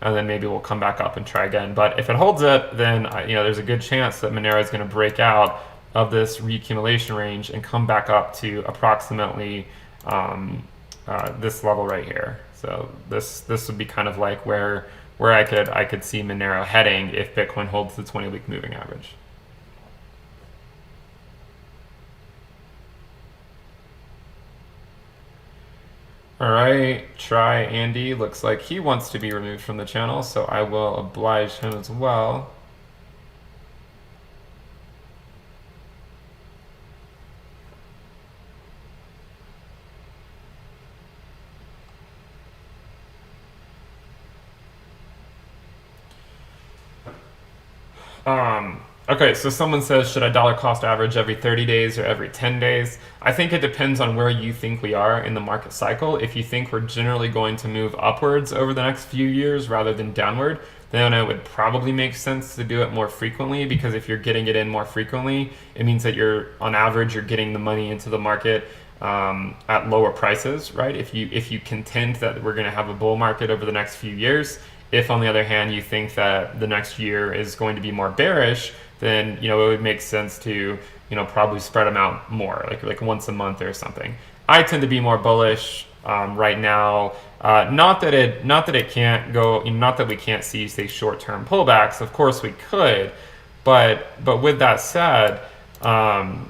and then maybe we'll come back up and try again. But if it holds it, then there's a good chance that Monero is going to break out of this reaccumulation range and come back up to approximately this level right here. So this would be kind of like where where I could see Monero heading if Bitcoin holds the 20-week moving average. All right, try Andy. Looks like he wants to be removed from the channel, so I will oblige him as well. Okay, so someone says, should I dollar cost average every 30 days or every 10 days? I think it depends on where you think we are in the market cycle. If you think we're generally going to move upwards over the next few years rather than downward, then it would probably make sense to do it more frequently, because if you're getting it in more frequently, it means that on average, you're getting the money into the market at lower prices, right? If you contend that we're going to have a bull market over the next few years, if on the other hand you think that the next year is going to be more bearish, then it would make sense to probably spread them out more, like once a month or something. I tend to be more bullish right now. Not that it can't go, not that we can't see, say, short-term pullbacks. Of course we could, but with that said, I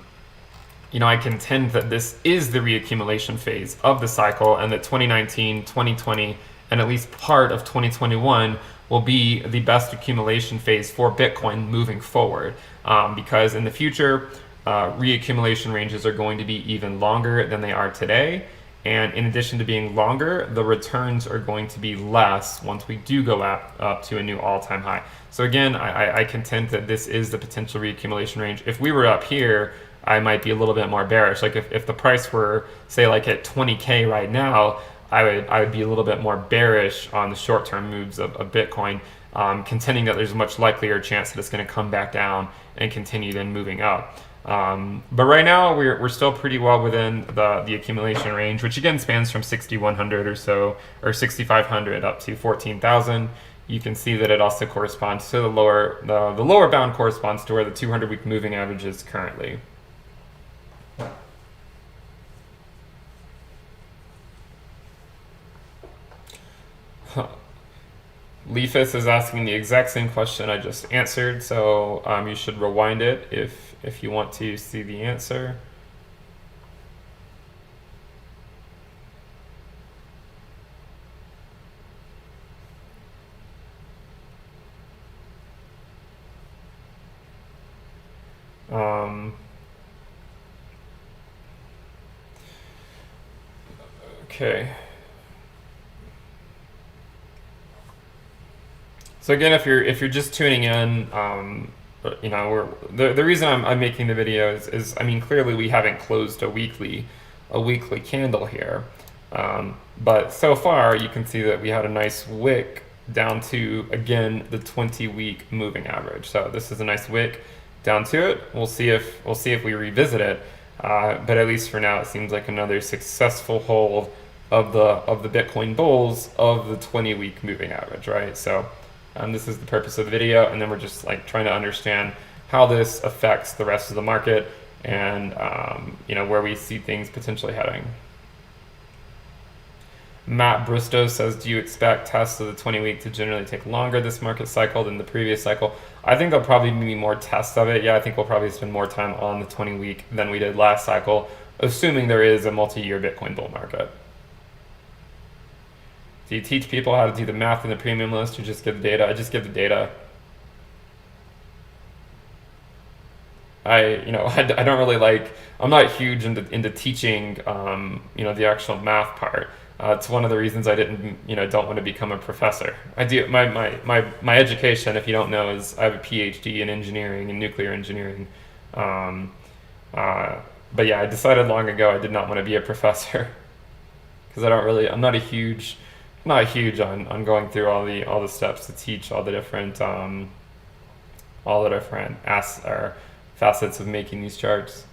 contend that this is the reaccumulation phase of the cycle, and that 2019, 2020, and at least part of 2021 will be the best accumulation phase for Bitcoin moving forward, because in the future, reaccumulation ranges are going to be even longer than they are today. And in addition to being longer, the returns are going to be less once we do go up to a new all-time high. So again, I contend that this is the potential reaccumulation range. If we were up here, I might be a little bit more bearish. Like if the price were, say, like at 20K right now, I would be a little bit more bearish on the short-term moves of Bitcoin, contending that there's a much likelier chance that it's going to come back down and continue then moving up. But right now we're still pretty well within the accumulation range, which again spans from 6,100 or so, or 6,500 up to 14,000. You can see that it also corresponds to the lower bound corresponds to where the 200-week moving average is currently. Leafus is asking the exact same question I just answered, so you should rewind it if you want to see the answer. Okay. So again, if you're just tuning in, the reason I'm making the video is I mean, clearly we haven't closed a weekly candle here, but so far you can see that we had a nice wick down to, again, the 20-week moving average. So this is a nice wick down to it. We'll see if we revisit it, but at least for now it seems like another successful hold of the Bitcoin bulls of the 20-week moving average, right? So. This is the purpose of the video, and then we're just like trying to understand how this affects the rest of the market and where we see things potentially heading. Matt Bristow says, do you expect tests of the 20-week to generally take longer this market cycle than the previous cycle? I think there'll probably be more tests of it. Yeah, I think we'll probably spend more time on the 20-week than we did last cycle, assuming there is a multi-year Bitcoin bull market. Do you teach people how to do the math in the premium list, or just give the data? I just give the data. I don't really like, I'm not huge into teaching, the actual math part. It's one of the reasons I don't want to become a professor. I do, my education, if you don't know, is I have a PhD in engineering and nuclear engineering. But yeah, I decided long ago I did not want to be a professor, because I'm not huge on going through all the steps to teach all the different facets of making these charts.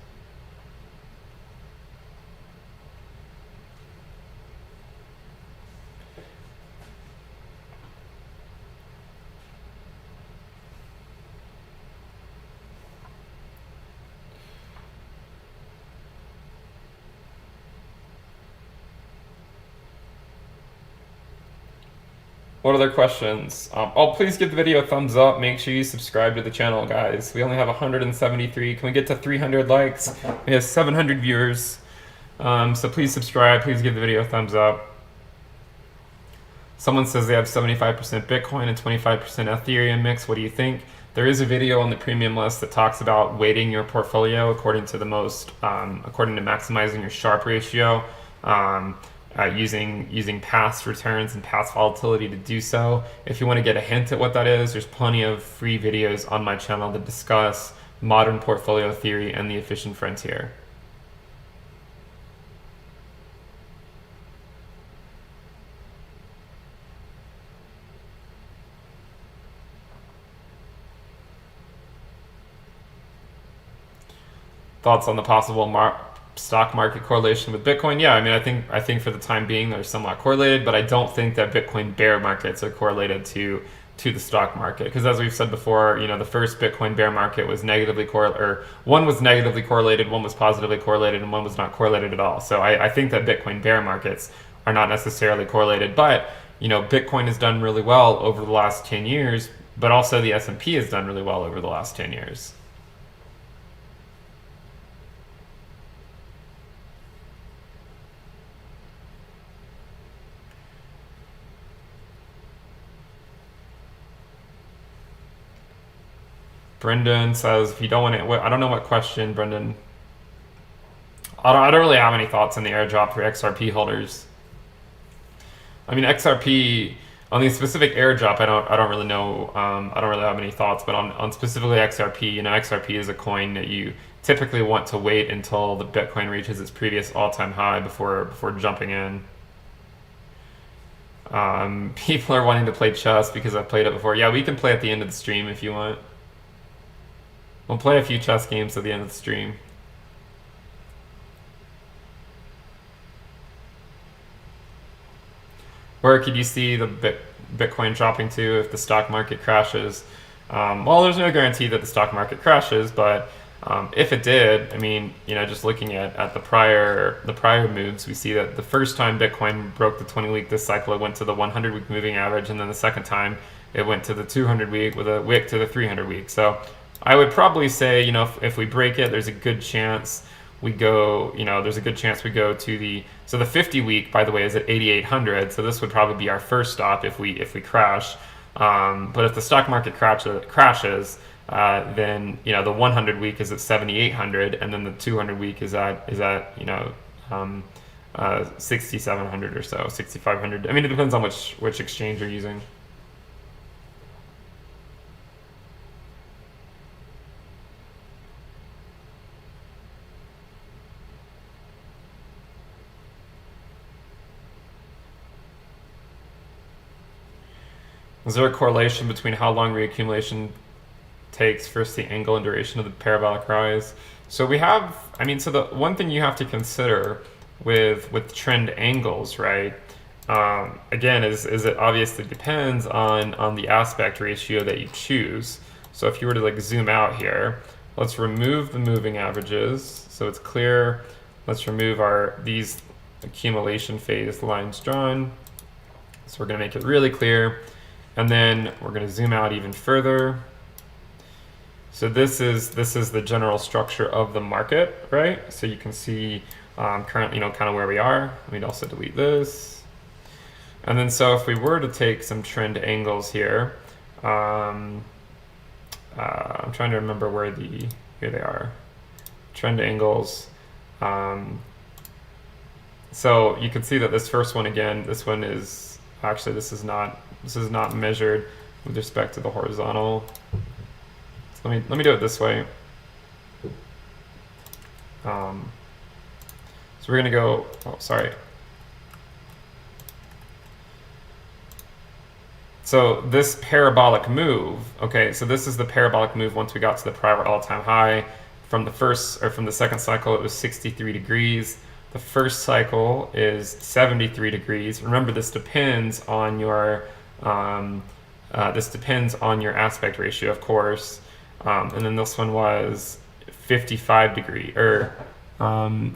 What other questions? Oh, please give the video a thumbs up. Make sure you subscribe to the channel, guys. We only have 173. Can we get to 300 likes? We have 700 viewers. So please subscribe. Please give the video a thumbs up. Someone says they have 75% Bitcoin and 25% Ethereum mix. What do you think? There is a video on the premium list that talks about weighting your portfolio according to according to maximizing your Sharpe ratio, using past returns and past volatility to do so. If you want to get a hint at what that is, there's plenty of free videos on my channel that discuss modern portfolio theory and the efficient frontier. Thoughts on the possible stock market correlation with Bitcoin? Yeah, I mean, I think for the time being they're somewhat correlated, but I don't think that Bitcoin bear markets are correlated to the stock market, because as we've said before, the first Bitcoin bear market was negatively correlated, or one was negatively correlated, one was positively correlated, and one was not correlated at all. So I think that Bitcoin bear markets are not necessarily correlated, but Bitcoin has done really well over the last 10 years, but also the S&P has done really well over the last 10 years. Brendan says, if you don't want to, I don't know what question, Brendan. I don't really have any thoughts on the airdrop for XRP holders. I mean, XRP, on the specific airdrop, I don't really know. I don't really have any thoughts, but on specifically XRP, XRP is a coin that you typically want to wait until the Bitcoin reaches its previous all-time high before jumping in. People are wanting to play chess because I've played it before. Yeah, we can play at the end of the stream if you want. We'll play a few chess games at the end of the stream. Where could you see the Bitcoin dropping to if the stock market crashes? Well, there's no guarantee that the stock market crashes, but if it did, I mean, just looking at the prior moves, we see that the first time Bitcoin broke the 20-week this cycle, it went to the 100-week moving average, and then the second time it went to the 200-week with a wick to the 300-week. So I would probably say, if we break it, there's a good chance we go, there's a good chance we go to so the 50-week, by the way, is at 8,800. So this would probably be our first stop if we crash. But if the stock market crashes, then, the 100-week is at 7,800, and then the 200-week is at 6,700 or so, 6,500. I mean, it depends on which exchange you're using. Is there a correlation between how long reaccumulation takes versus the angle and duration of the parabolic rise? So we have, so the one thing you have to consider with trend angles, right? Again, is it obviously depends on the aspect ratio that you choose. So if you were to zoom out here, let's remove the moving averages so it's clear. Let's remove these accumulation phase lines drawn. So we're going to make it really clear. And then we're going to zoom out even further. So this is the general structure of the market, right? So you can see currently, kind of where we are. We'd also delete this. And then so if we were to take some trend angles here, I'm trying to remember here they are, trend angles. So you can see that this first one, again, this one is actually, this is not measured with respect to the horizontal. So let me do it this way. So we're gonna go, So this parabolic move, okay, so this is the parabolic move once we got to the prior all-time high. From the second cycle, it was 63 degrees. The first cycle is 73 degrees. Remember, this depends on your aspect ratio, of course. And then this one was 55 degree, or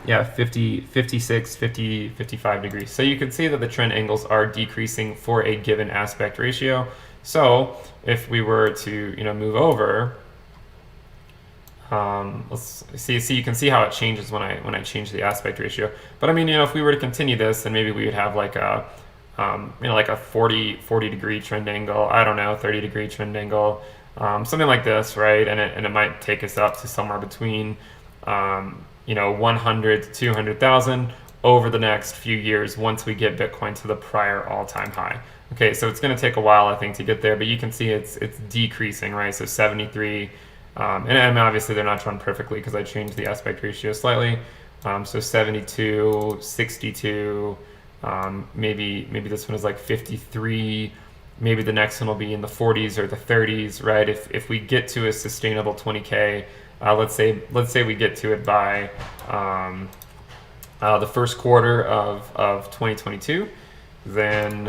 yeah, 50, 56, 50, 55 degrees. So you can see that the trend angles are decreasing for a given aspect ratio. So if we were to, move over, let's see. You can see how it changes when I change the aspect ratio. But I mean, if we were to continue this, then maybe we would have like a, like a 40 degree trend angle. I don't know, 30-degree trend angle, something like this, right? And it might take us up to somewhere between, 100 to 200,000 over the next few years once we get Bitcoin to the prior all-time high. Okay, so it's going to take a while, I think, to get there, but you can see it's decreasing, right? So 73. And obviously they're not drawn perfectly because I changed the aspect ratio slightly. So 72, 62, maybe this one is like 53. Maybe the next one will be in the 40s or the 30s, right? If we get to a sustainable 20K, let's say we get to it by the first quarter of 2022, then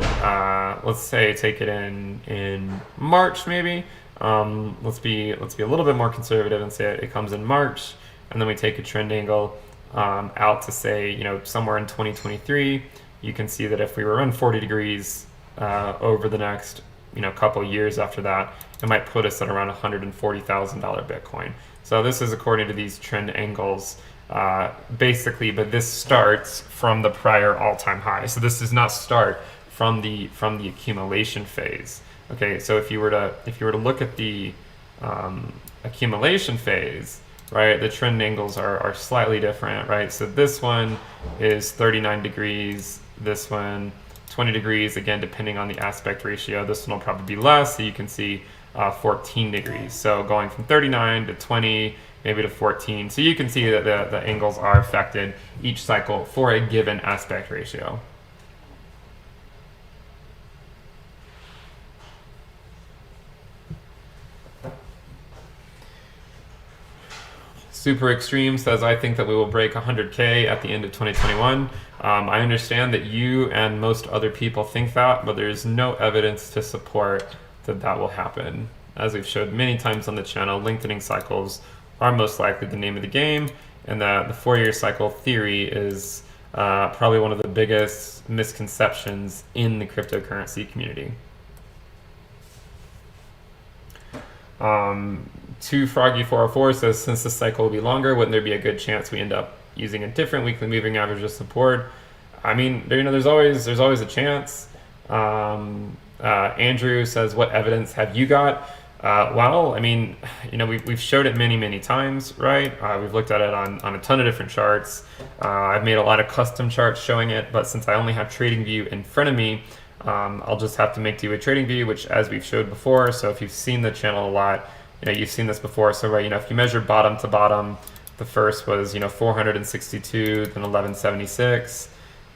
let's say take it in March maybe. Let's be a little bit more conservative and say it comes in March, and then we take a trend angle out to say somewhere in 2023. You can see that if we were on 40 degrees over the next couple years after that, it might put us at around $140,000 Bitcoin. So this is according to these trend angles basically, but this starts from the prior all-time high. So this does not start from the accumulation phase. Okay, so if you were to look at the accumulation phase, right, the trend angles are slightly different, right? So this one is 39 degrees, this one 20 degrees, again, depending on the aspect ratio. This one will probably be less, so you can see 14 degrees. So going from 39 to 20, maybe to 14. So you can see that the angles are affected each cycle for a given aspect ratio. Super Extreme says, I think that we will break 100K at the end of 2021. I understand that you and most other people think that, but there's no evidence to support that will happen. As we've showed many times on the channel, lengthening cycles are most likely the name of the game, and that the 4-year cycle theory is probably one of the biggest misconceptions in the cryptocurrency community. Two Froggy 404 says, since the cycle will be longer, wouldn't there be a good chance we end up using a different weekly moving average as support? I mean, there's always a chance. Andrew says, what evidence have you got? Well, I mean, we've showed it many times, right? We've looked at it on a ton of different charts. I've made a lot of custom charts showing it, but since I only have TradingView in front of me, I'll just have to make do with TradingView, which, as we've showed before, so if you've seen the channel a lot, you've seen this before. So right, if you measure bottom to bottom, the first was 462, then 1176,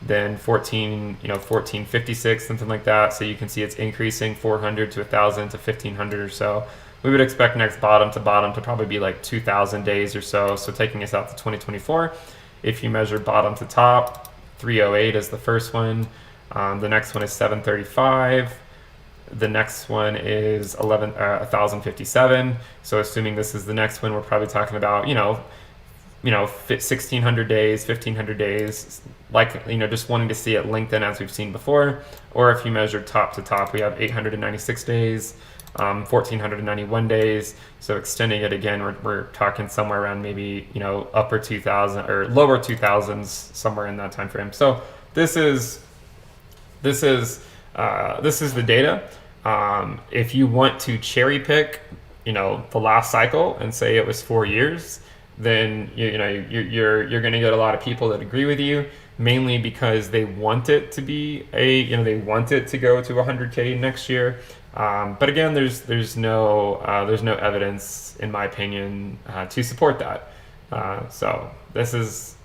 then 1456, something like that. So you can see it's increasing 400 to 1,000 to 1,500 or so. We would expect next bottom to probably be like 2,000 days or so. So taking us out to 2024. If you measure bottom to top, 308 is the first one. The next one is 735. The next one is 1,057. So assuming this is the next one, we're probably talking about 1,600 days, 1,500 days, like just wanting to see it lengthen as we've seen before. Or if you measure top to top, we have 896 days, 1,491 days. So extending it again, we're talking somewhere around maybe upper 2,000 or lower 2,000s, somewhere in that time frame. So this is the data. If you want to cherry pick, the last cycle and say it was 4 years, then you're going to get a lot of people that agree with you, mainly because they want it to be they want it to go to 100K next year. But again, there's no evidence, in my opinion, to support that. So this is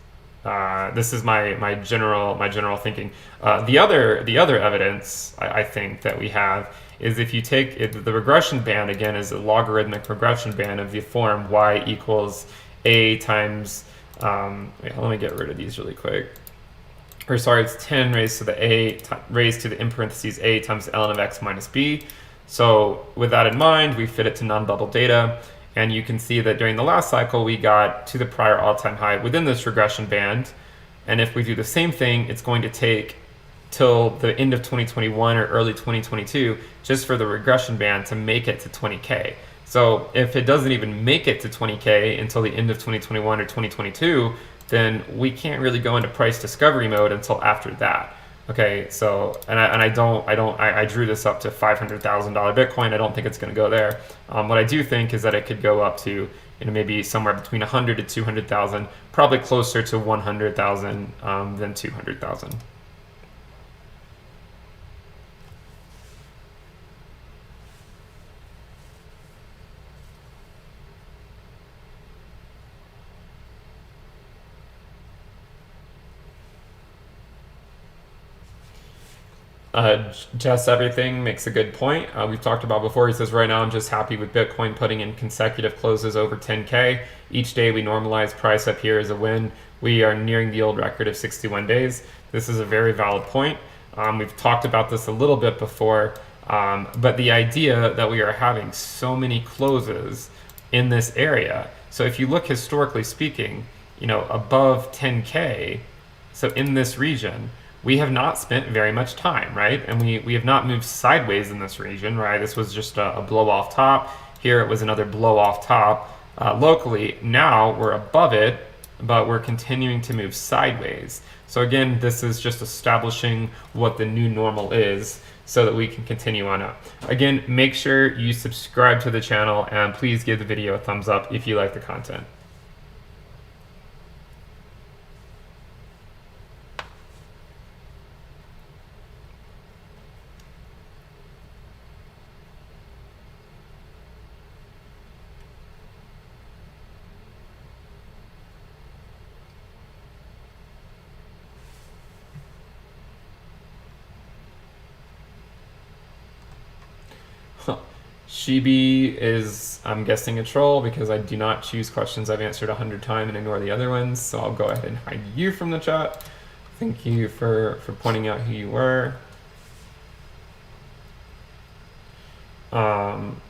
my general thinking. The other evidence I think that we have is if you take the regression band, again, is a logarithmic regression band of the form y equals a times, let me get rid of these really quick. Or sorry, it's 10 raised to the a raised to the in parentheses a times ln of x minus b. So with that in mind, we fit it to non-bubble data. And you can see that during the last cycle, we got to the prior all-time high within this regression band. And if we do the same thing, it's going to take till the end of 2021 or early 2022 just for the regression band to make it to 20K. So if it doesn't even make it to 20K until the end of 2021 or 2022, then we can't really go into price discovery mode until after that. Okay, so I drew this up to $500,000 Bitcoin. I don't think it's going to go there. What I do think is that it could go up to maybe somewhere between 100 to 200,000, probably closer to 100,000 than 200,000. Just Everything makes a good point. We've talked about before. He says, right now I'm just happy with Bitcoin putting in consecutive closes over 10K. Each day we normalize price up here as a win. We are nearing the old record of 61 days. This is a very valid point. We've talked about this a little bit before, but the idea that we are having so many closes in this area. So if you look historically speaking, above 10K, so in this region, we have not spent very much time, right? And we have not moved sideways in this region, right? This was just a blow off top. Here it was another blow off top. Locally, now we're above it, but we're continuing to move sideways. So again, this is just establishing what the new normal is so that we can continue on up. Again, make sure you subscribe to the channel and please give the video a thumbs up if you like the content. Shibi is, I'm guessing, a troll because I do not choose questions I've answered 100 times and ignore the other ones. So I'll go ahead and hide you from the chat. Thank you for pointing out who you were. I'm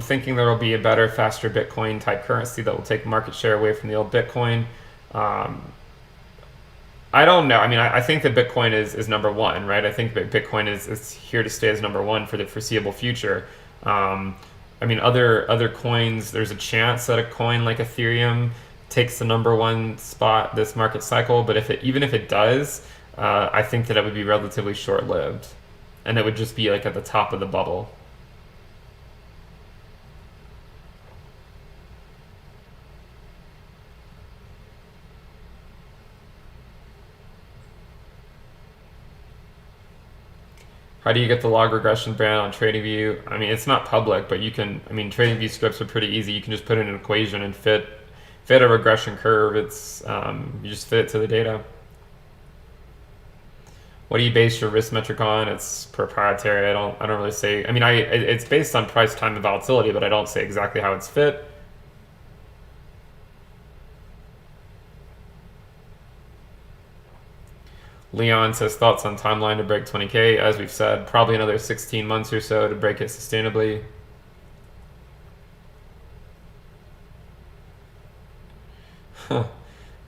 thinking there will be a better, faster Bitcoin type currency that will take market share away from the old Bitcoin. I don't know. I mean, I think that Bitcoin is number one, right? I think that Bitcoin is here to stay as number one for the foreseeable future. I mean, other coins, there's a chance that a coin like Ethereum takes the number one spot this market cycle, but even if it does, I think that it would be relatively short-lived, and it would just be like at the top of the bubble. How do you get the log regression band on TradingView? I mean, it's not public, but you can, I mean, TradingView scripts are pretty easy. You can just put in an equation and fit a regression curve. It's, you just fit it to the data. What do you base your risk metric on? It's proprietary. I don't really say, I mean, it's based on price, time, and volatility, but I don't say exactly how it's fit. Leon says, thoughts on timeline to break 20K? As we've said, probably another 16 months or so to break it sustainably.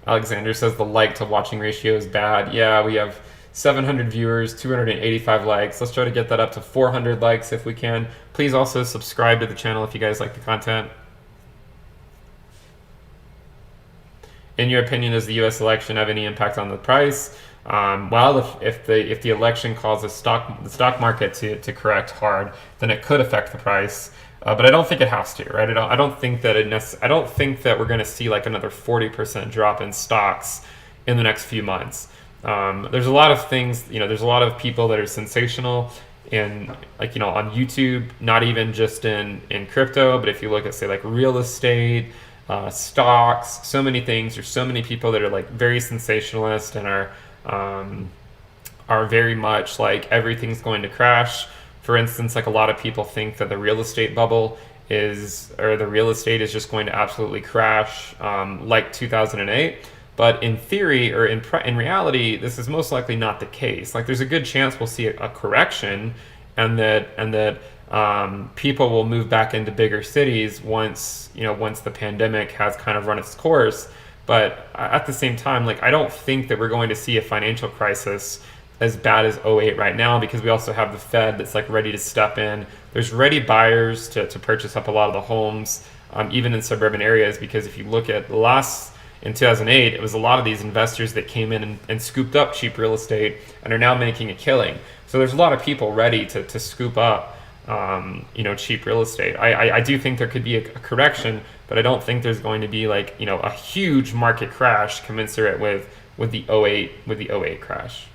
Alexander says the like to watching ratio is bad. Yeah, we have 700 viewers, 285 likes. Let's try to get that up to 400 likes if we can. Please also subscribe to the channel if you guys like the content. In your opinion, does the U.S. election have any impact on the price? Well, if the election causes the stock market to correct hard, then it could affect the price. But I don't think it has to, right? I don't think that we're going to see like another 40% drop in stocks in the next few months. There's a lot of things, there's a lot of people that are sensational in, like, on YouTube, not even just in crypto, but if you look at, say, like real estate, stocks, so many things. There's so many people that are like very sensationalist and are very much like everything's going to crash. For instance, like a lot of people think that the real estate bubble is just going to absolutely crash like 2008. But in theory, or in reality, this is most likely not the case. Like, there's a good chance we'll see a correction, and that people will move back into bigger cities once once the pandemic has kind of run its course. But at the same time, like, I don't think that we're going to see a financial crisis as bad as '08 right now, because we also have the Fed that's like ready to step in. There's ready buyers to purchase up a lot of the homes, even in suburban areas, because if you look at the last, in 2008, it was a lot of these investors that came in and scooped up cheap real estate and are now making a killing. So there's a lot of people ready to scoop up cheap real estate. I do think there could be a correction, but I don't think there's going to be like, a huge market crash commensurate with the '08 crash.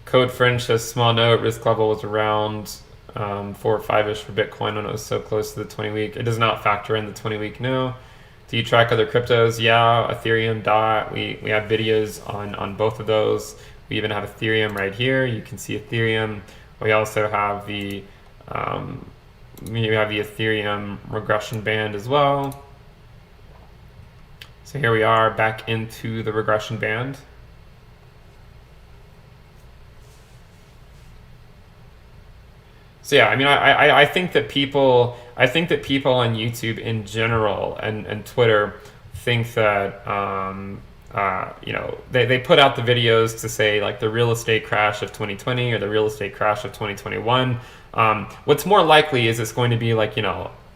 Code Fringe says small note, risk level was around 4 or 5-ish for Bitcoin when it was so close to the 20-week. It does not factor in the 20-week, no. Do you track other cryptos? Yeah, Ethereum, DOT. We have videos on both of those. We even have Ethereum right here. You can see Ethereum. We also have the Ethereum regression band as well. So here we are back into the regression band. So yeah, I mean, I think that people on YouTube in general and Twitter think that they put out the videos to say like the real estate crash of 2020 or the real estate crash of 2021. What's more likely is it's going to be like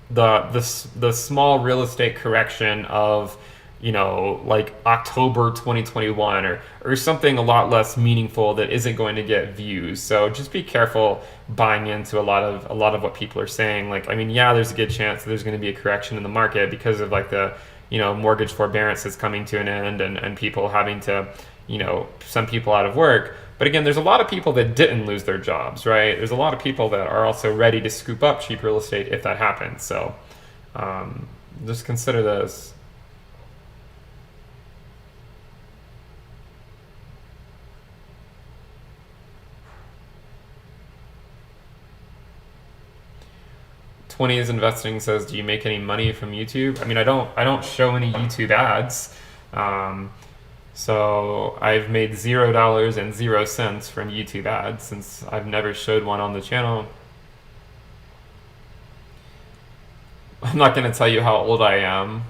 the small real estate correction of like October 2021 or something a lot less meaningful that isn't going to get views. So just be careful buying into a lot of what people are saying. Like, I mean, yeah, there's a good chance that there's going to be a correction in the market because of like the mortgage forbearance is coming to an end and people having to some people out of work. But again, there's a lot of people that didn't lose their jobs, right? There's a lot of people that are also ready to scoop up cheap real estate if that happens. So just consider those. Twenty is investing says, do you make any money from YouTube? I mean, I don't show any YouTube ads. So I've made $0.00 from YouTube ads since I've never showed one on the channel. I'm not going to tell you how old I am,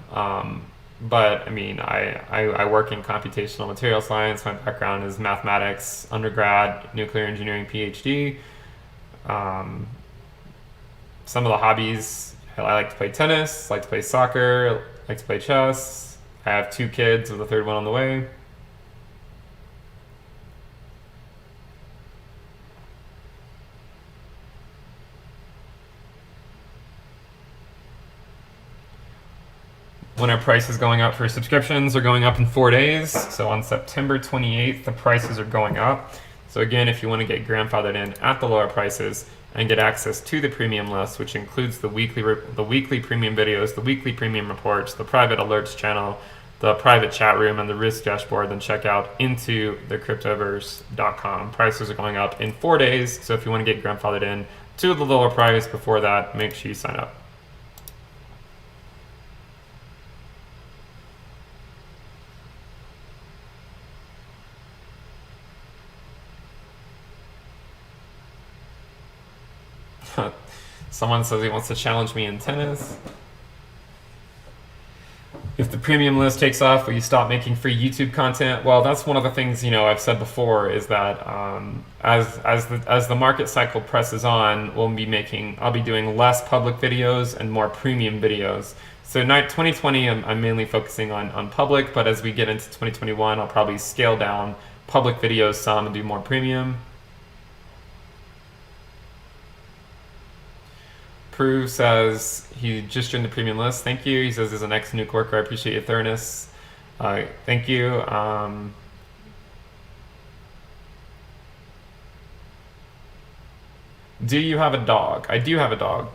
but I mean, I work in computational material science. My background is mathematics, undergrad, nuclear engineering, PhD. Some of the hobbies, I like to play tennis, like to play soccer, like to play chess. I have 2 kids with a 3rd one on the way. When our price is going up for subscriptions, are going up in 4 days. So on September 28th, the prices are going up. So again, if you want to get grandfathered in at the lower prices and get access to the premium list, which includes the weekly premium videos, the weekly premium reports, the private alerts channel, the private chat room, and the risk dashboard, then check out into thecryptoverse.com. Prices are going up in 4 days. So if you want to get grandfathered in to the lower price before that, make sure you sign up. Someone says he wants to challenge me in tennis. If the premium list takes off, will you stop making free YouTube content? Well, that's one of the things I've said before is that as the market cycle presses on, I'll be doing less public videos and more premium videos. So 2020, I'm mainly focusing on public, but as we get into 2021, I'll probably scale down public videos some and do more premium. Prue says he just joined the premium list. Thank you. He says he's an ex-nuke worker. I appreciate your thoroughness. Thank you. Do you have a dog? I do have a dog.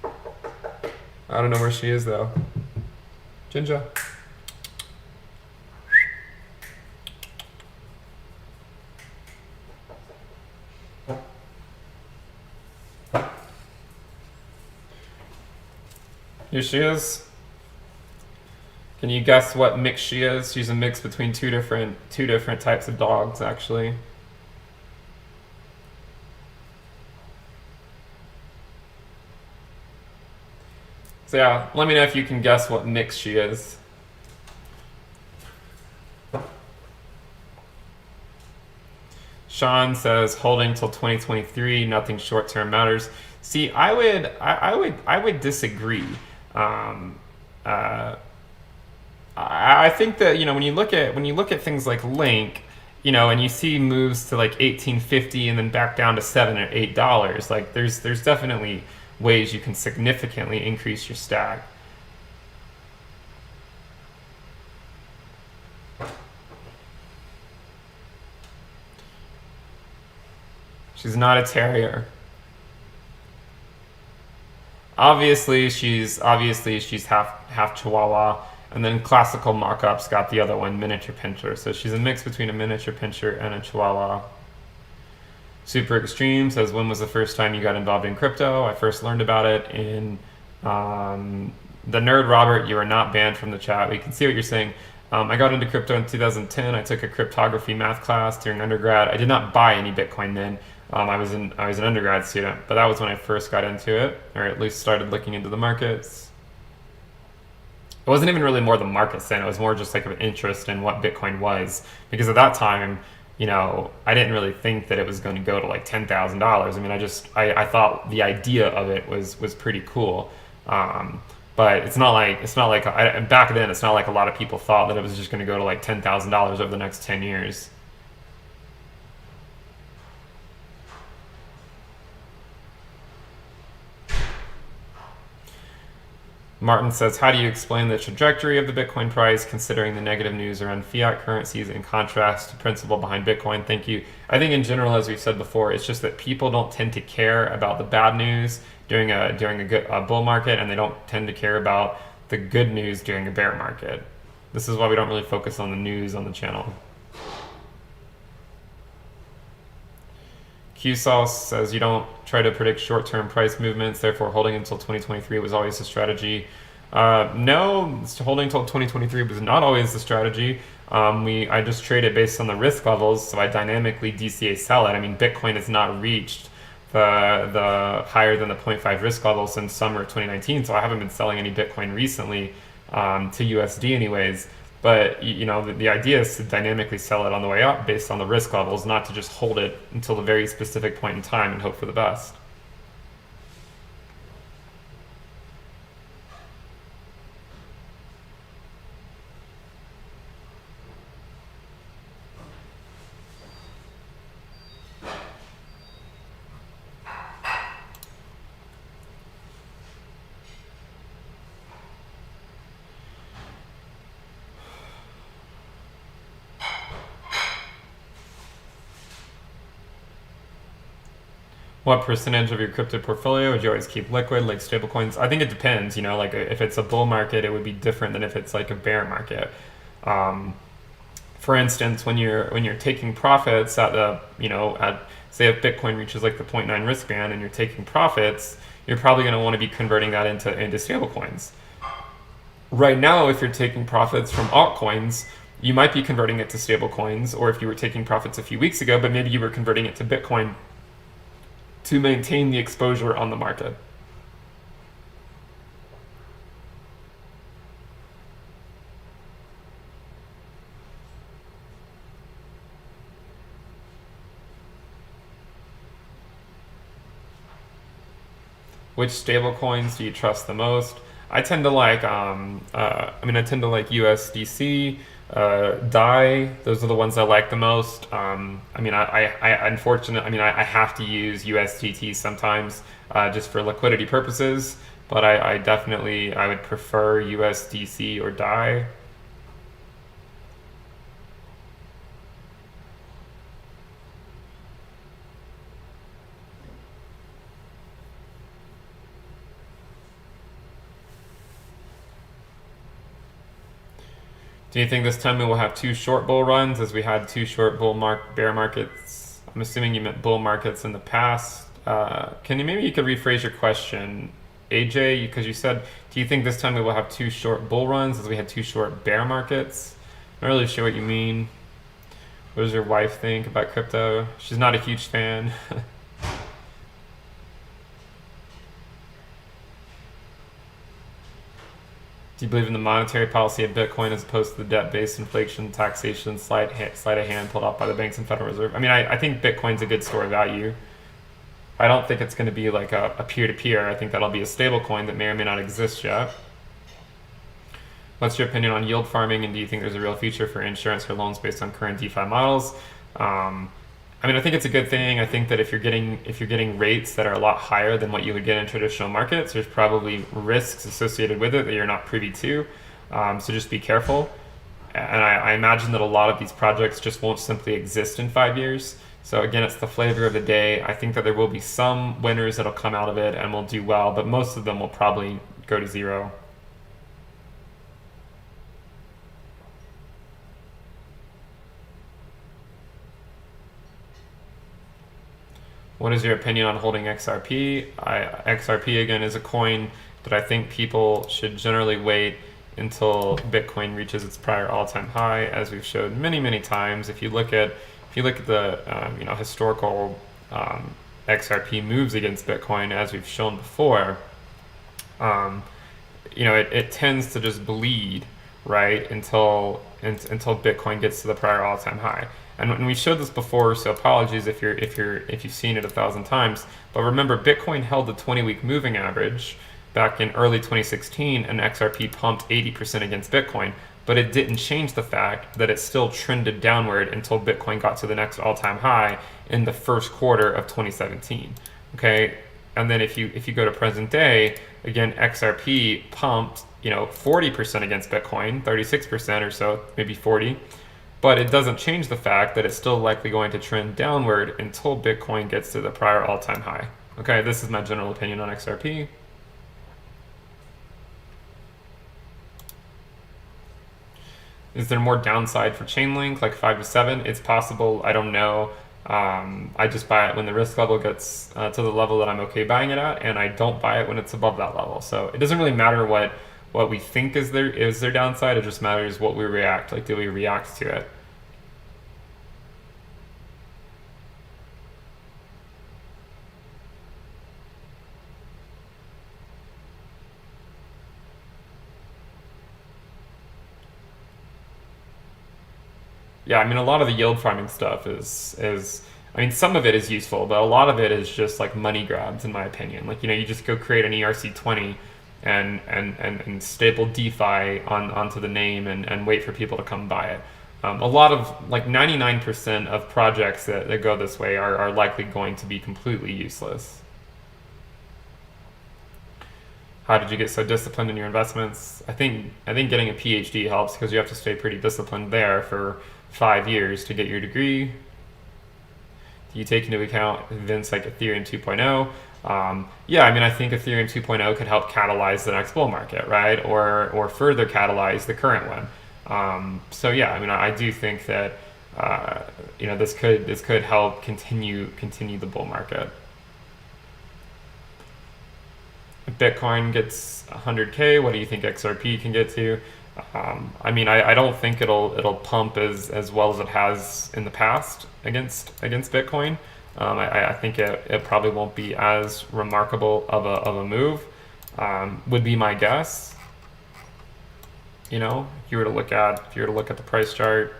I don't know where she is though. Ginger. Here she is. Can you guess what mix she is? She's a mix between two different types of dogs, actually. So yeah, let me know if you can guess what mix she is. Sean says holding till 2023, nothing short term matters. See, I would disagree. Um, uh, I think that when you look at things like Link, and you see moves to like 1850 and then back down to $7 or $8, like there's definitely ways you can significantly increase your stack. She's not a terrier. Obviously she's half Chihuahua, and then classical mock-ups got the other one, miniature pinscher. So she's a mix between a miniature pinscher and a Chihuahua. Super Extreme says, when was the first time you got involved in crypto? I first learned about it in the Nerd Robert. You are not banned from the chat. We can see what you're saying. I got into crypto in 2010. I took a cryptography math class during undergrad. I did not buy any Bitcoin then. I was an undergrad student, but that was when I first got into it, or at least started looking into the markets. It wasn't even really more the markets then. It was more just like an interest in what Bitcoin was, because at that time, I didn't really think that it was going to go to like $10,000. I mean, I thought the idea of it was pretty cool. But it's not like back then. It's not like a lot of people thought that it was just going to go to like $10,000 over the next 10 years. Martin says, how do you explain the trajectory of the Bitcoin price considering the negative news around fiat currencies in contrast to principle behind Bitcoin? Thank you. I think in general, as we've said before, it's just that people don't tend to care about the bad news during a bull market, and they don't tend to care about the good news during a bear market. This is why we don't really focus on the news on the channel. QSauce says, you don't try to predict short-term price movements, therefore holding until 2023 was always the strategy. No, holding until 2023 was not always the strategy. I just traded based on the risk levels, so I dynamically DCA sell it. I mean, Bitcoin has not reached the higher than the 0.5 risk level since summer of 2019, so I haven't been selling any Bitcoin recently to USD anyways. But the idea is to dynamically sell it on the way up based on the risk levels, not to just hold it until the very specific point in time and hope for the best. What percentage of your crypto portfolio would you always keep liquid, like stablecoins? I think it depends. Like if it's a bull market, it would be different than if it's like a bear market. For instance, when you're taking profits at say if Bitcoin reaches like the 0.9 risk band and you're taking profits, you're probably going to want to be converting that into stablecoins. Right now, if you're taking profits from altcoins, you might be converting it to stablecoins, or if you were taking profits a few weeks ago, but maybe you were converting it to Bitcoin to maintain the exposure on the market. Which stable coins do you trust the most? I tend to like USDC, DAI. Those are the ones I like the most. I have to use USDT sometimes just for liquidity purposes, but I would prefer USDC or DAI. Do you think this time we will have two short bull runs as we had two short bear markets? I'm assuming you meant bull markets in the past. You could rephrase your question? AJ, because you said, do you think this time we will have two short bull runs as we had two short bear markets? I'm not really sure what you mean. What does your wife think about crypto? She's not a huge fan. Do you believe in the monetary policy of Bitcoin as opposed to the debt-based inflation, taxation, sleight of hand pulled off by the banks and Federal Reserve? I mean, I think Bitcoin's a good store of value. I don't think it's going to be like a peer-to-peer. I think that'll be a stable coin that may or may not exist yet. What's your opinion on yield farming, and do you think there's a real future for insurance or loans based on current DeFi models? I mean, I think it's a good thing. I think that if you're getting rates that are a lot higher than what you would get in traditional markets, there's probably risks associated with it that you're not privy to. So just be careful. And I imagine that a lot of these projects just won't simply exist in 5 years. So again, it's the flavor of the day. I think that there will be some winners that'll come out of it and will do well, but most of them will probably go to zero. What is your opinion on holding XRP? XRP, again, is a coin that I think people should generally wait until Bitcoin reaches its prior all-time high, as we've showed many, many times. If you look at the historical XRP moves against Bitcoin, as we've shown before, it tends to just bleed right until Bitcoin gets to the prior all-time high. And we showed this before, so apologies if you've seen it 1,000 times. But remember, Bitcoin held the 20-week moving average back in early 2016, and XRP pumped 80% against Bitcoin. But it didn't change the fact that it still trended downward until Bitcoin got to the next all-time high in the first quarter of 2017. Okay, and then if you go to present day, again, XRP pumped 40% against Bitcoin, 36% or so, maybe 40. But it doesn't change the fact that it's still likely going to trend downward until Bitcoin gets to the prior all-time high. Okay, this is my general opinion on XRP. Is there more downside for Chainlink, like 5 to 7? It's possible. I don't know. I just buy it when the risk level gets to the level that I'm okay buying it at, and I don't buy it when it's above that level. So it doesn't really matter what we think is their downside. It just matters what we react. Like, do we react to it? Yeah, I mean, a lot of the yield farming stuff is I mean, some of it is useful, but a lot of it is just like money grabs, in my opinion. Like, you just go create an ERC20 and staple DeFi onto the name and wait for people to come buy it. A lot of, like 99% of projects that go this way are likely going to be completely useless. How did you get so disciplined in your investments? I think getting a PhD helps, because you have to stay pretty disciplined there for 5 years to get your degree. Do you take into account events like Ethereum 2.0? Yeah, I mean, I think Ethereum 2.0 could help catalyze the next bull market, right? Or further catalyze the current one. So yeah, I mean, I do think that this could help continue the bull market. If Bitcoin gets 100K, what do you think XRP can get to? I mean, I don't think it'll pump as well as it has in the past against Bitcoin. I think it probably won't be as remarkable of a move. Would be my guess. If you were to look at the price chart.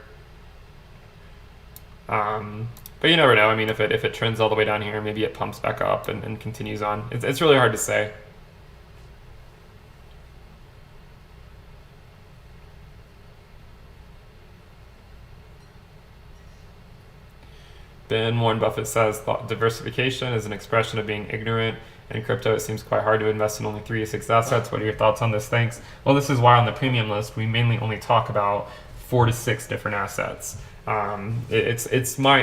But you never know. I mean, if it trends all the way down here, maybe it pumps back up and continues on. It's really hard to say. Ben Warren Buffett says diversification is an expression of being ignorant. In crypto, it seems quite hard to invest in only 3 to 6 assets. What are your thoughts on this? Thanks. Well, this is why on the premium list we mainly only talk about 4 to 6 different assets. It's my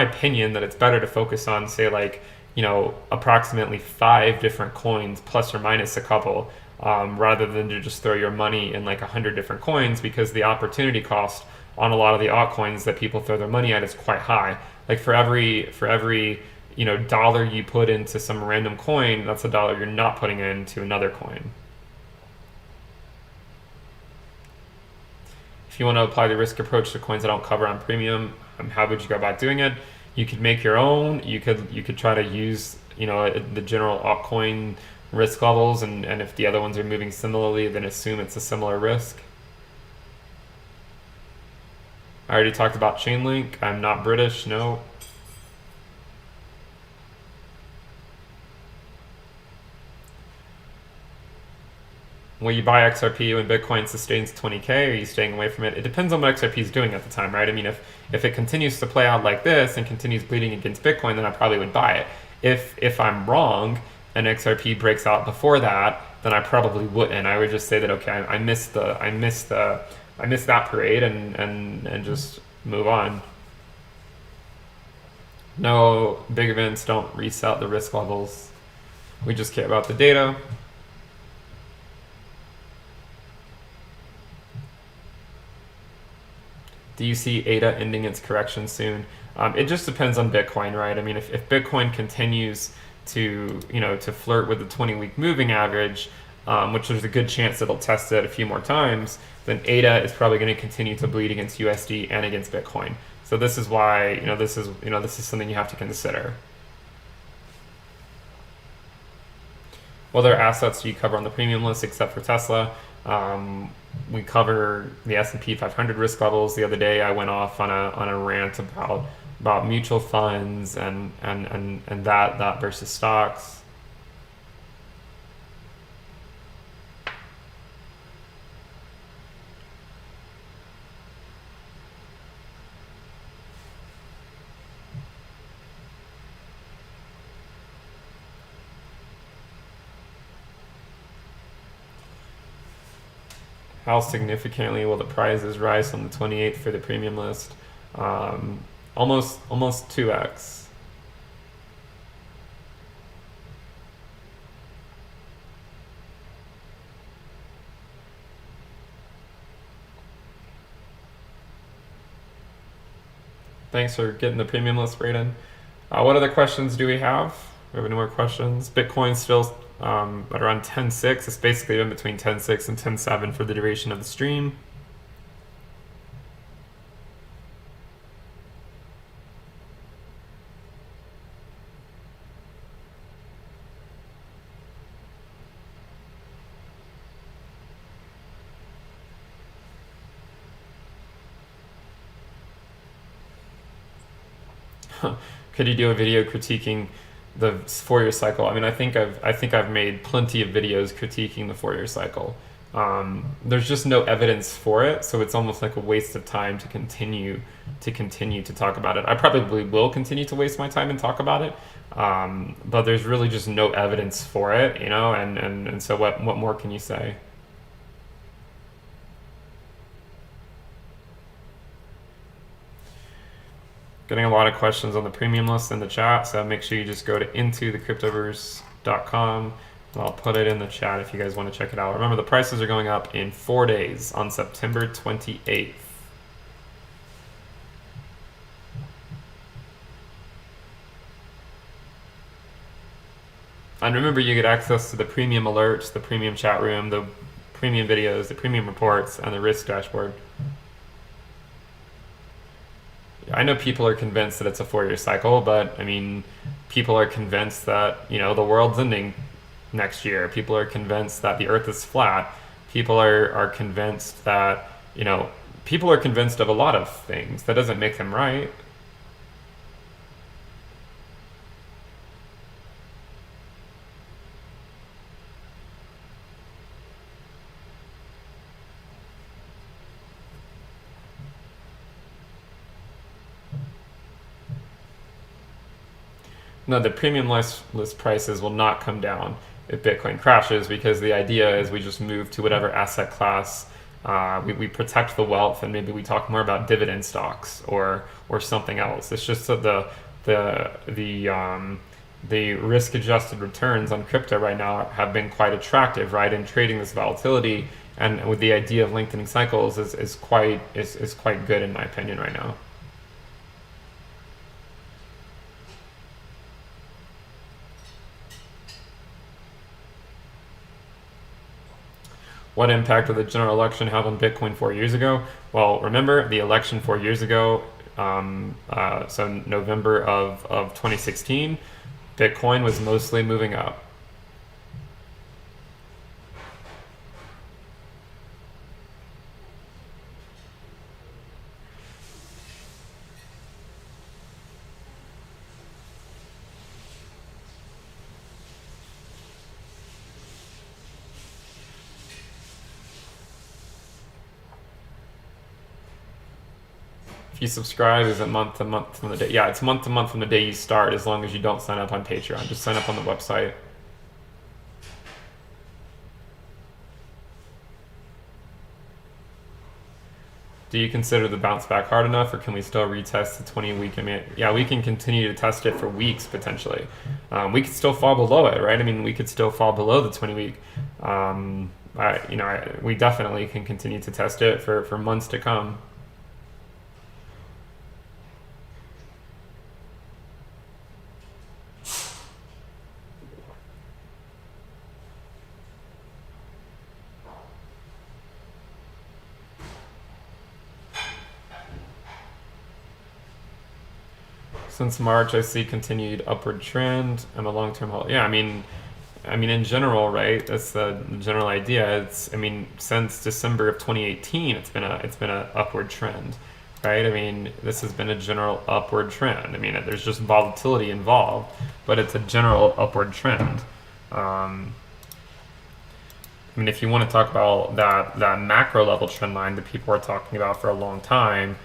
opinion that it's better to focus on, say, like, approximately 5 different coins plus or minus a couple, rather than to just throw your money in like 100 different coins, because the opportunity cost on a lot of the altcoins that people throw their money at is quite high. Like for every dollar you put into some random coin, that's a dollar you're not putting into another coin. If you want to apply the risk approach to coins that don't cover on premium, how would you go about doing it? You could make your own. You could try to use the general altcoin risk levels, and if the other ones are moving similarly, then assume it's a similar risk. I already talked about Chainlink. I'm not British, no. Will you buy XRP when Bitcoin sustains 20K? Are you staying away from it? It depends on what XRP is doing at the time, right? I mean, if it continues to play out like this and continues bleeding against Bitcoin, then I probably would buy it. If I'm wrong and XRP breaks out before that, then I probably wouldn't. I would just say that, okay, I missed that parade and just move on. No big events don't reset the risk levels. We just care about the data. Do you see ADA ending its correction soon? It just depends on Bitcoin, right? I mean, if Bitcoin continues to flirt with the 20-week moving average, which there's a good chance it'll test it a few more times, then ADA is probably going to continue to bleed against USD and against Bitcoin. So this is why this is something you have to consider. What other assets do you cover on the premium list except for Tesla? We cover the S&P 500 risk levels. The other day, I went off on a rant about mutual funds and that versus stocks. How significantly will the prizes rise on the 28th for the premium list? Almost 2x. Thanks for getting the premium list, Braden. What other questions do we have? We have any more questions? Bitcoin's still at around 10.6. It's basically been between 10.6 and 10.7 for the duration of the stream. Could you do a video critiquing the Fourier cycle? I mean, I think I've made plenty of videos critiquing the Fourier cycle. There's just no evidence for it, so it's almost like a waste of time to continue to talk about it. I probably will continue to waste my time and talk about it, but there's really just no evidence for it, and so what more can you say? Getting a lot of questions on the premium list in the chat, so make sure you just go to intothecryptoverse.com. I'll put it in the chat if you guys want to check it out. Remember, the prices are going up in 4 days on September 28th. And remember, you get access to the premium alerts, the premium chat room, the premium videos, the premium reports, and the risk dashboard. I know people are convinced that it's a 4-year cycle, but I mean, people are convinced that, the world's ending next year. People are convinced that the earth is flat. People are convinced that, people are convinced of a lot of things. That doesn't make them right. No, the premium list prices will not come down if Bitcoin crashes, because the idea is we just move to whatever asset class. We protect the wealth, and maybe we talk more about dividend stocks or something else. It's just that the risk-adjusted returns on crypto right now have been quite attractive, right? And trading this volatility and with the idea of lengthening cycles is quite good in my opinion right now. What impact did the general election have on Bitcoin 4 years ago? Well, remember the election 4 years ago, so November of 2016, Bitcoin was mostly moving up. If you subscribe, is it month to month from the day? Yeah, it's month to month from the day you start, as long as you don't sign up on Patreon. Just sign up on the website. Do you consider the bounce back hard enough, or can we still retest the 20-week? I mean, yeah, we can continue to test it for weeks potentially. We could still fall below it, right? I mean, we could still fall below the 20-week. We definitely can continue to test it for months to come. Since March, I see continued upward trend. I'm a long-term hold. Yeah, I mean, in general, right? That's the general idea. Since December of 2018, it's been a upward trend, right? I mean, this has been a general upward trend. I mean, there's just volatility involved, but it's a general upward trend. If you want to talk about that macro level trend line that people are talking about for a long time,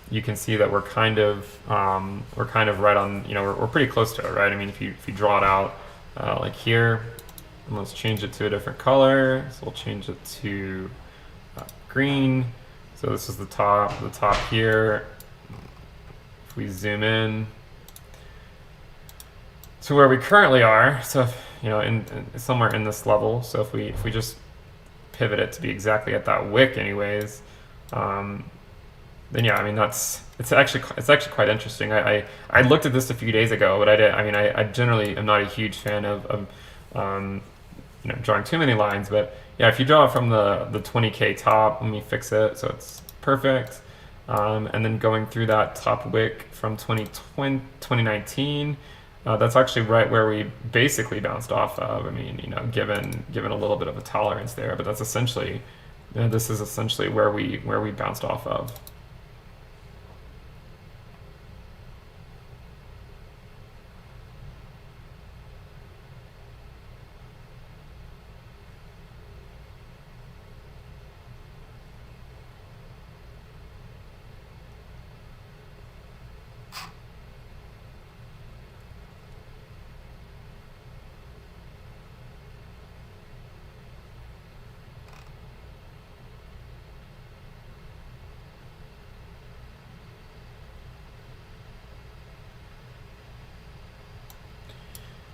you can see that we're kind of right on, we're pretty close to it, right? I mean, if you draw it out like here, and let's change it to a different color. So we'll change it to green. So this is the top here. If we zoom in to where we currently are, so in somewhere in this level. So if we just pivot it to be exactly at that wick, anyways. Then yeah, I mean it's actually quite interesting. I looked at this a few days ago, but I generally am not a huge fan of drawing too many lines. But yeah, if you draw it from the 20K top, let me fix it so it's perfect, and then going through that top wick from 2019, that's actually right where we basically bounced off of. I mean, given a little bit of a tolerance there, but that's essentially this is essentially where we bounced off of.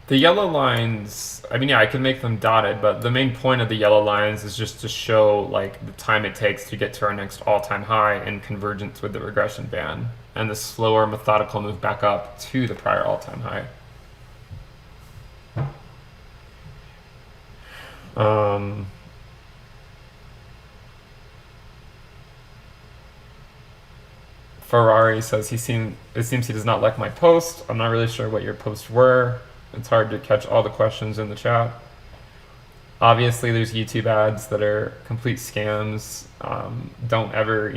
The yellow lines, I can make them dotted, but the main point of the yellow lines is just to show like the time it takes to get to our next all-time high in convergence with the regression band, and the slower methodical move back up to the prior all-time high. Ferrari says it seems he does not like my post. I'm not really sure what your posts were. It's hard to catch all the questions in the chat. Obviously, there's YouTube ads that are complete scams. Don't ever,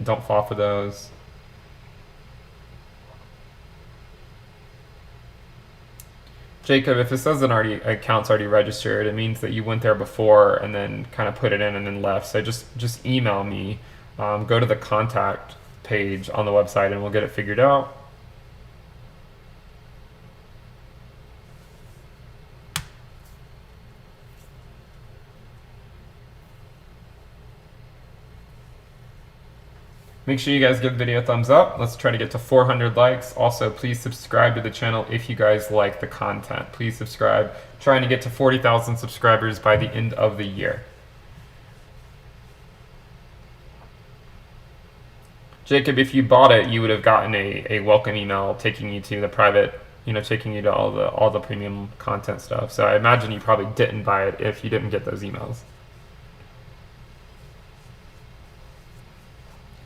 don't fall for those. Jacob, if it says an account's already registered, it means that you went there before and then kind of put it in and then left. So just email me. Go to the contact page on the website and we'll get it figured out. Make sure you guys give the video a thumbs up. Let's try to get to 400 likes. Also, please subscribe to the channel if you guys like the content. Please subscribe. Trying to get to 40,000 subscribers by the end of the year. Jacob, if you bought it, you would have gotten a welcome email taking you to the private, taking you to all the premium content stuff. So I imagine you probably didn't buy it if you didn't get those emails.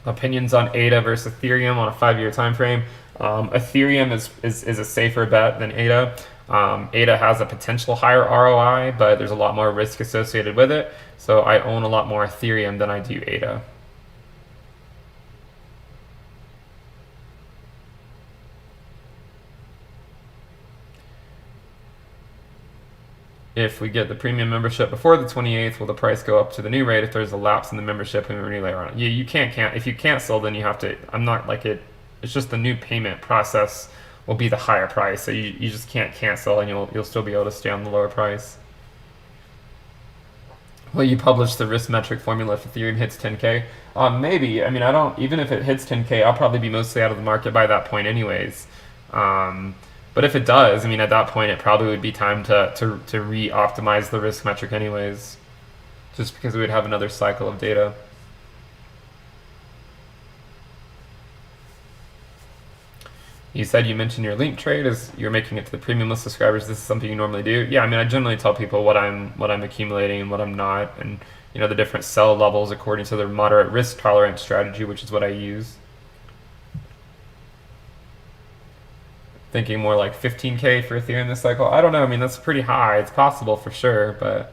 Opinions on ADA versus Ethereum on a 5-year time frame. Ethereum is a safer bet than ADA. ADA has a potential higher ROI, but there's a lot more risk associated with it. So I own a lot more Ethereum than I do ADA. If we get the premium membership before the 28th, will the price go up to the new rate if there's a lapse in the membership and we renew later on? You can't. If you cancel, then you have to. I'm not like it. It's just the new payment process will be the higher price. So you just can't cancel, and you'll still be able to stay on the lower price. Will you publish the risk metric formula if Ethereum hits 10K? Maybe. I mean, I don't. Even if it hits 10K, I'll probably be mostly out of the market by that point, anyways. But if it does, I mean, at that point, it probably would be time to re-optimize the risk metric anyways, just because we would have another cycle of data. You said you mentioned your link trade as you're making it to the premium list subscribers. This is something you normally do. Yeah, I mean, I generally tell people what I'm accumulating and what I'm not, and the different sell levels according to their moderate risk tolerance strategy, which is what I use. Thinking more like 15K for Ethereum this cycle. I don't know. I mean, that's pretty high. It's possible for sure, but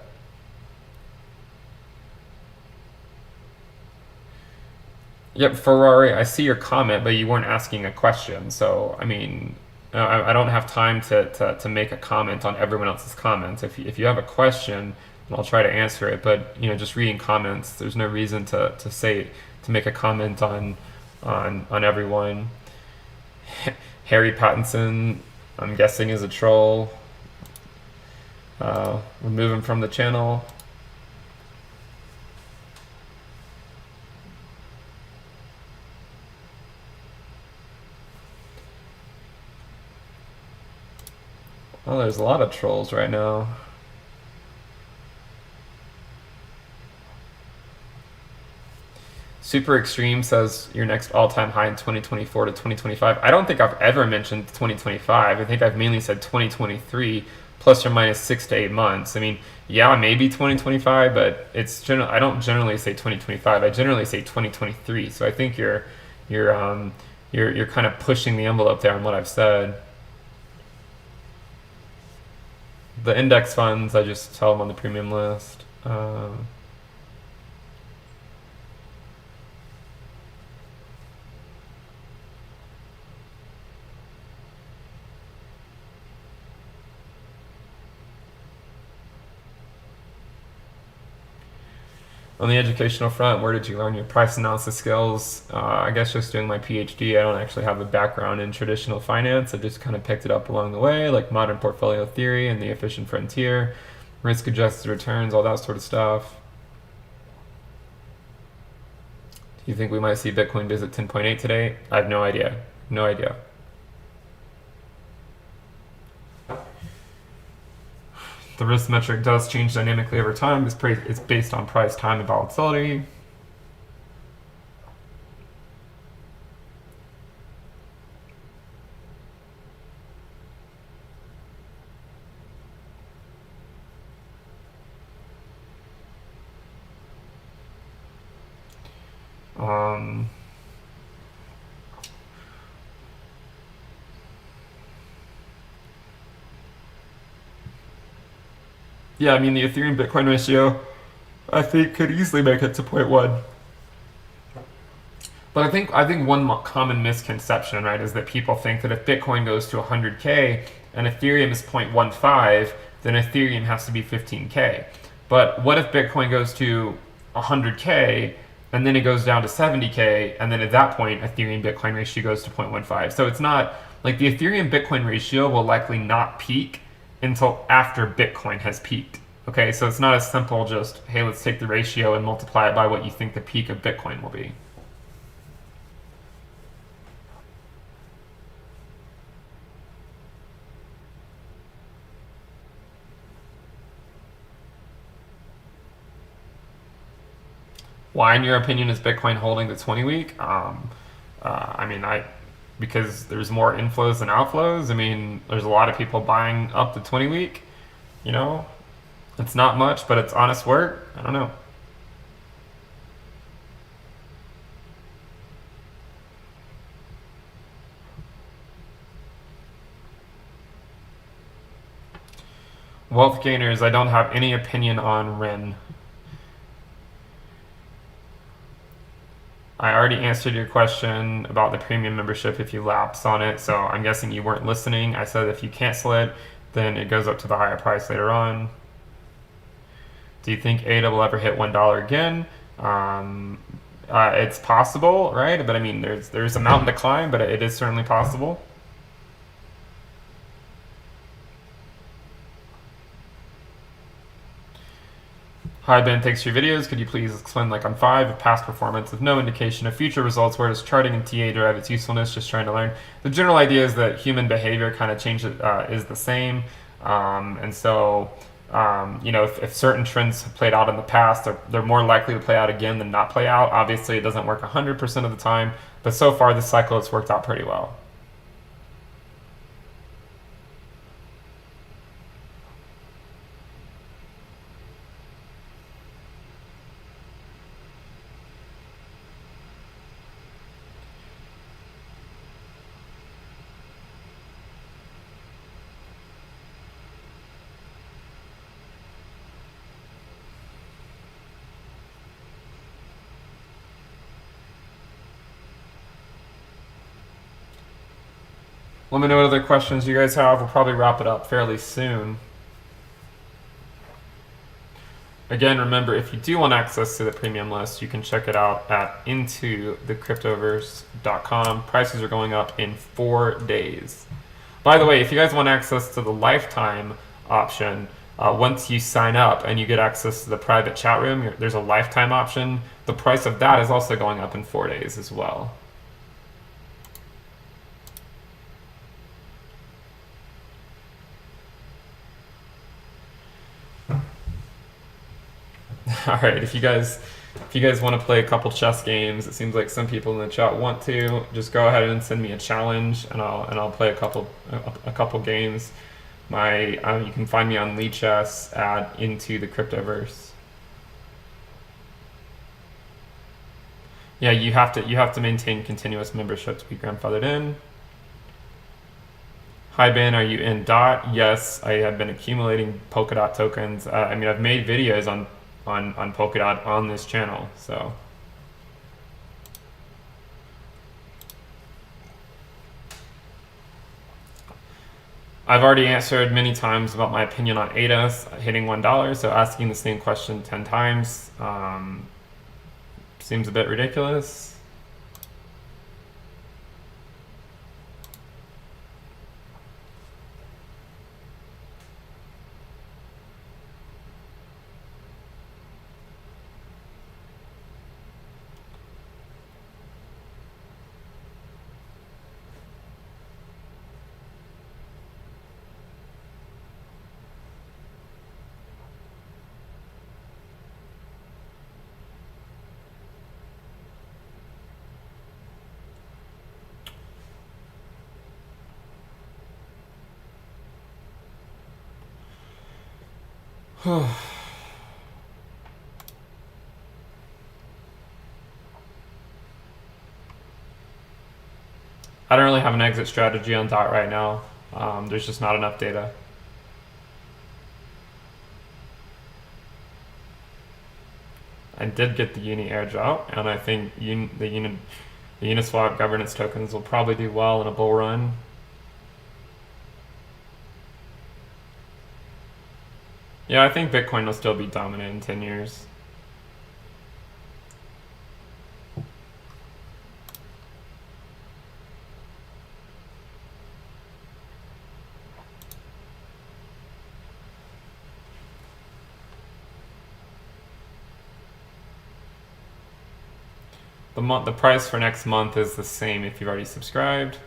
yep, Ferrari. I see your comment, but you weren't asking a question. So I mean, I don't have time to make a comment on everyone else's comments. If you have a question, I'll try to answer it. But just reading comments, there's no reason to make a comment on everyone. Harry Pattinson, I'm guessing, is a troll. Remove him from the channel. Well, there's a lot of trolls right now. Super Extreme says your next all-time high in 2024 to 2025. I don't think I've ever mentioned 2025. I think I've mainly said 2023 plus or minus 6 to 8 months. I mean, yeah, maybe 2025, but I don't generally say 2025. I generally say 2023. So I think you're kind of pushing the envelope there on what I've said. The index funds, I just tell them on the premium list. On the educational front, where did you learn your price analysis skills? I guess just doing my PhD. I don't actually have a background in traditional finance. I just kind of picked it up along the way, like modern portfolio theory and the efficient frontier, risk-adjusted returns, all that sort of stuff. Do you think we might see Bitcoin visit 10.8 today? I have no idea. No idea. The risk metric does change dynamically over time. It's based on price, time, and volatility. Yeah, I mean, the Ethereum Bitcoin ratio, I think, could easily make it to 0.1. But I think one common misconception, right, is that people think that if Bitcoin goes to 100K and Ethereum is 0.15, then Ethereum has to be 15K. But what if Bitcoin goes to 100K and then it goes down to 70K, and then at that point, Ethereum Bitcoin ratio goes to 0.15? So it's not like the Ethereum Bitcoin ratio will likely not peak until after Bitcoin has peaked. Okay, so it's not as simple just, hey, let's take the ratio and multiply it by what you think the peak of Bitcoin will be. Why, in your opinion, is Bitcoin holding the 20-week? Because there's more inflows than outflows. I mean, there's a lot of people buying up the 20-week. It's not much, but it's honest work. I don't know. Wealth gainers, I don't have any opinion on Ren. I already answered your question about the premium membership if you lapse on it, so I'm guessing you weren't listening. I said if you cancel it, then it goes up to the higher price later on. Do you think ADA will ever hit $1 again? It's possible, right? But I mean, there's a mountain to climb, but it is certainly possible. Hi Ben, thanks for your videos. Could you please explain like on 5 past performance with no indication of future results? Where does charting and TA derive its usefulness? Just trying to learn. The general idea is that human behavior kind of changes is the same, and so you know if certain trends have played out in the past, they're more likely to play out again than not play out. Obviously, it doesn't work 100% of the time, but so far this cycle it's worked out pretty well. Let me know what other questions you guys have. We'll probably wrap it up fairly soon. Again, remember, if you do want access to the premium list, you can check it out at intothecryptoverse.com. Prices are going up in 4 days. By the way, if you guys want access to the lifetime option, once you sign up and you get access to the private chat room, there's a lifetime option. The price of that is also going up in 4 days as well. All right, if you guys want to play a couple chess games, it seems like some people in the chat want to. Just go ahead and send me a challenge, and I'll play a couple games. You can find me on Chess at Into the Cryptoverse. Yeah, you have to maintain continuous membership to be grandfathered in. Hi Ben, are you in DOT? Yes, I have been accumulating Polkadot tokens. I mean, I've made videos on Polkadot on this channel, so. I've already answered many times about my opinion on ADA hitting $1, so asking the same question 10 times seems a bit ridiculous. I don't really have an exit strategy on DOT right now. There's just not enough data. I did get the Uni airdrop, and I think the Uniswap governance tokens will probably do well in a bull run. Yeah, I think Bitcoin will still be dominant in 10 years. The price for next month is the same if you've already subscribed.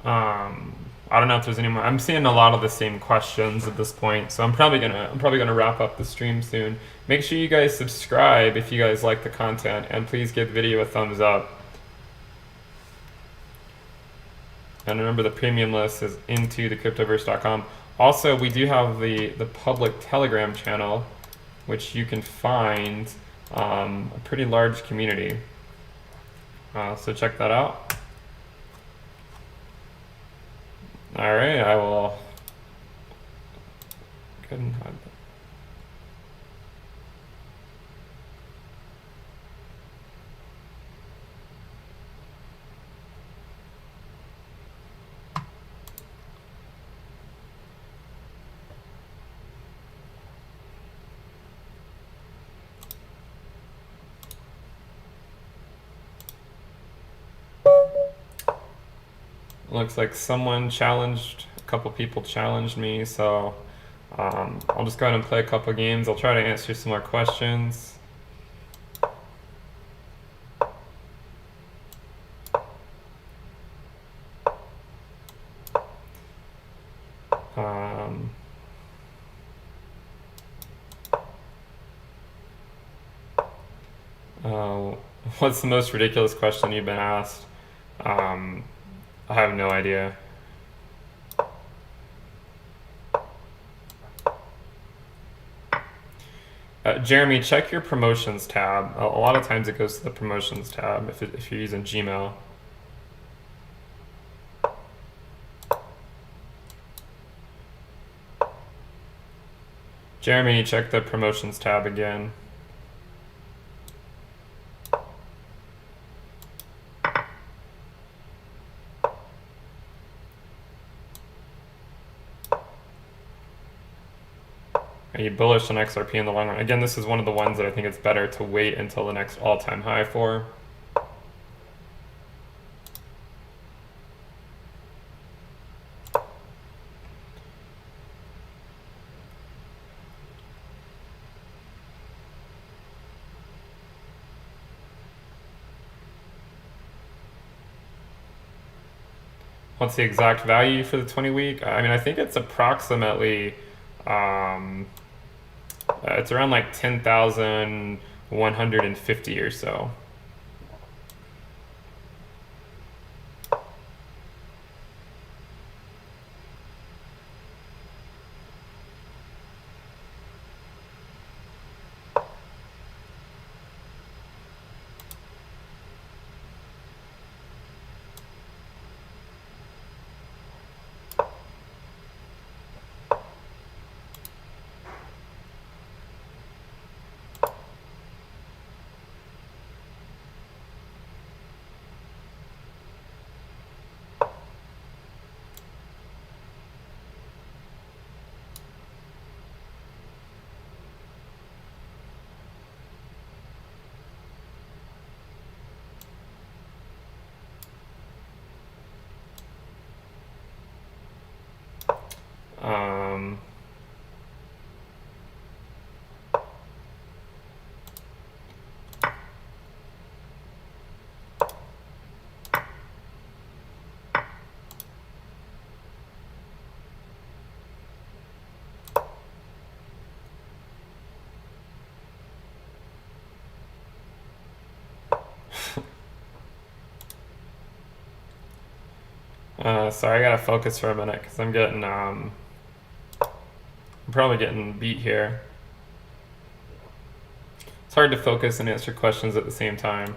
I don't know if there's any more. I'm seeing a lot of the same questions at this point, so I'm probably gonna wrap up the stream soon. Make sure you guys subscribe if you guys like the content, and please give the video a thumbs up. And remember, the premium list is intothecryptoverse.com. Also, we do have the public Telegram channel, which you can find a pretty large community. So check that out. All right, I will go ahead and hide that. Looks like someone challenged, a couple people challenged me, so I'll just go ahead and play a couple games. I'll try to answer some more questions. What's the most ridiculous question you've been asked? I have no idea. Jeremy, check your promotions tab. A lot of times it goes to the promotions tab if you're using Gmail. Jeremy, check the promotions tab again. Are you bullish on XRP in the long run? Again, this is one of the ones that I think it's better to wait until the next all-time high for. What's the exact value for the 20-week? I mean, I think it's approximately it's around like 10,150 or so. Sorry, I gotta focus for a minute because I'm getting, I'm probably getting beat here. It's hard to focus and answer questions at the same time.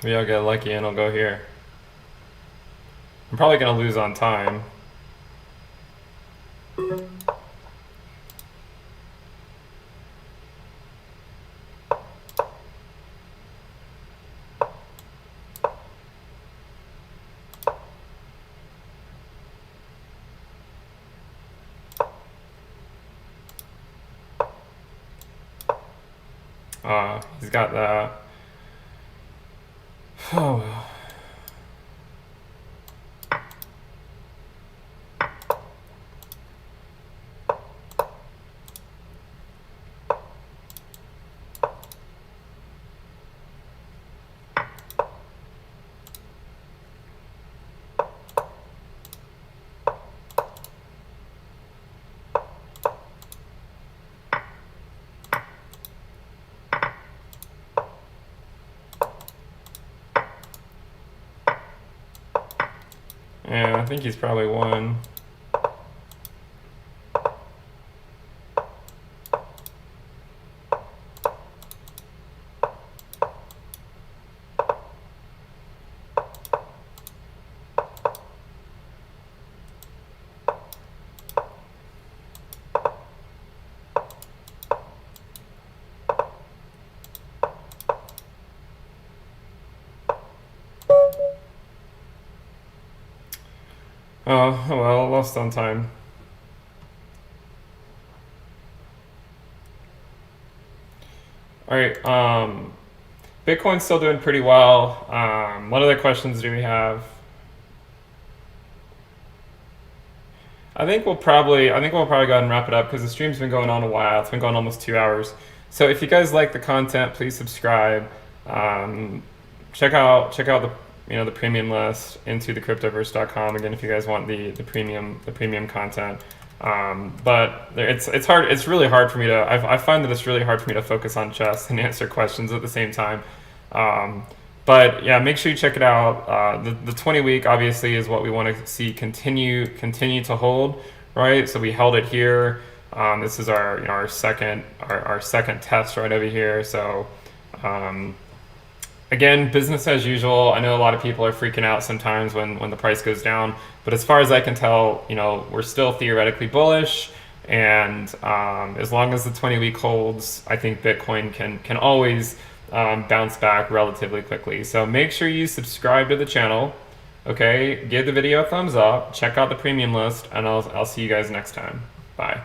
Maybe I'll get lucky and I'll go here. I'm probably gonna lose on time. He's got that. Oh well. Yeah, I think he's probably won. Oh, well, lost on time. All right, Bitcoin's still doing pretty well. What other questions do we have? I think we'll probably go ahead and wrap it up because the stream's been going on a while. It's been going almost 2 hours. So if you guys like the content, please subscribe. Check out the premium list into thecryptoverse.com again if you guys want the premium content. But it's hard. It's really hard for me to. I find that it's really hard for me to focus on chess and answer questions at the same time. But yeah, make sure you check it out. The 20-week obviously is what we want to see continue to hold, right? So we held it here. This is our second test right over here. So again, business as usual. I know a lot of people are freaking out sometimes when the price goes down, but as far as I can tell, we're still theoretically bullish. And as long as the 20-week holds, I think Bitcoin can always bounce back relatively quickly. So make sure you subscribe to the channel. Okay, give the video a thumbs up. Check out the premium list, and I'll see you guys next time. Bye.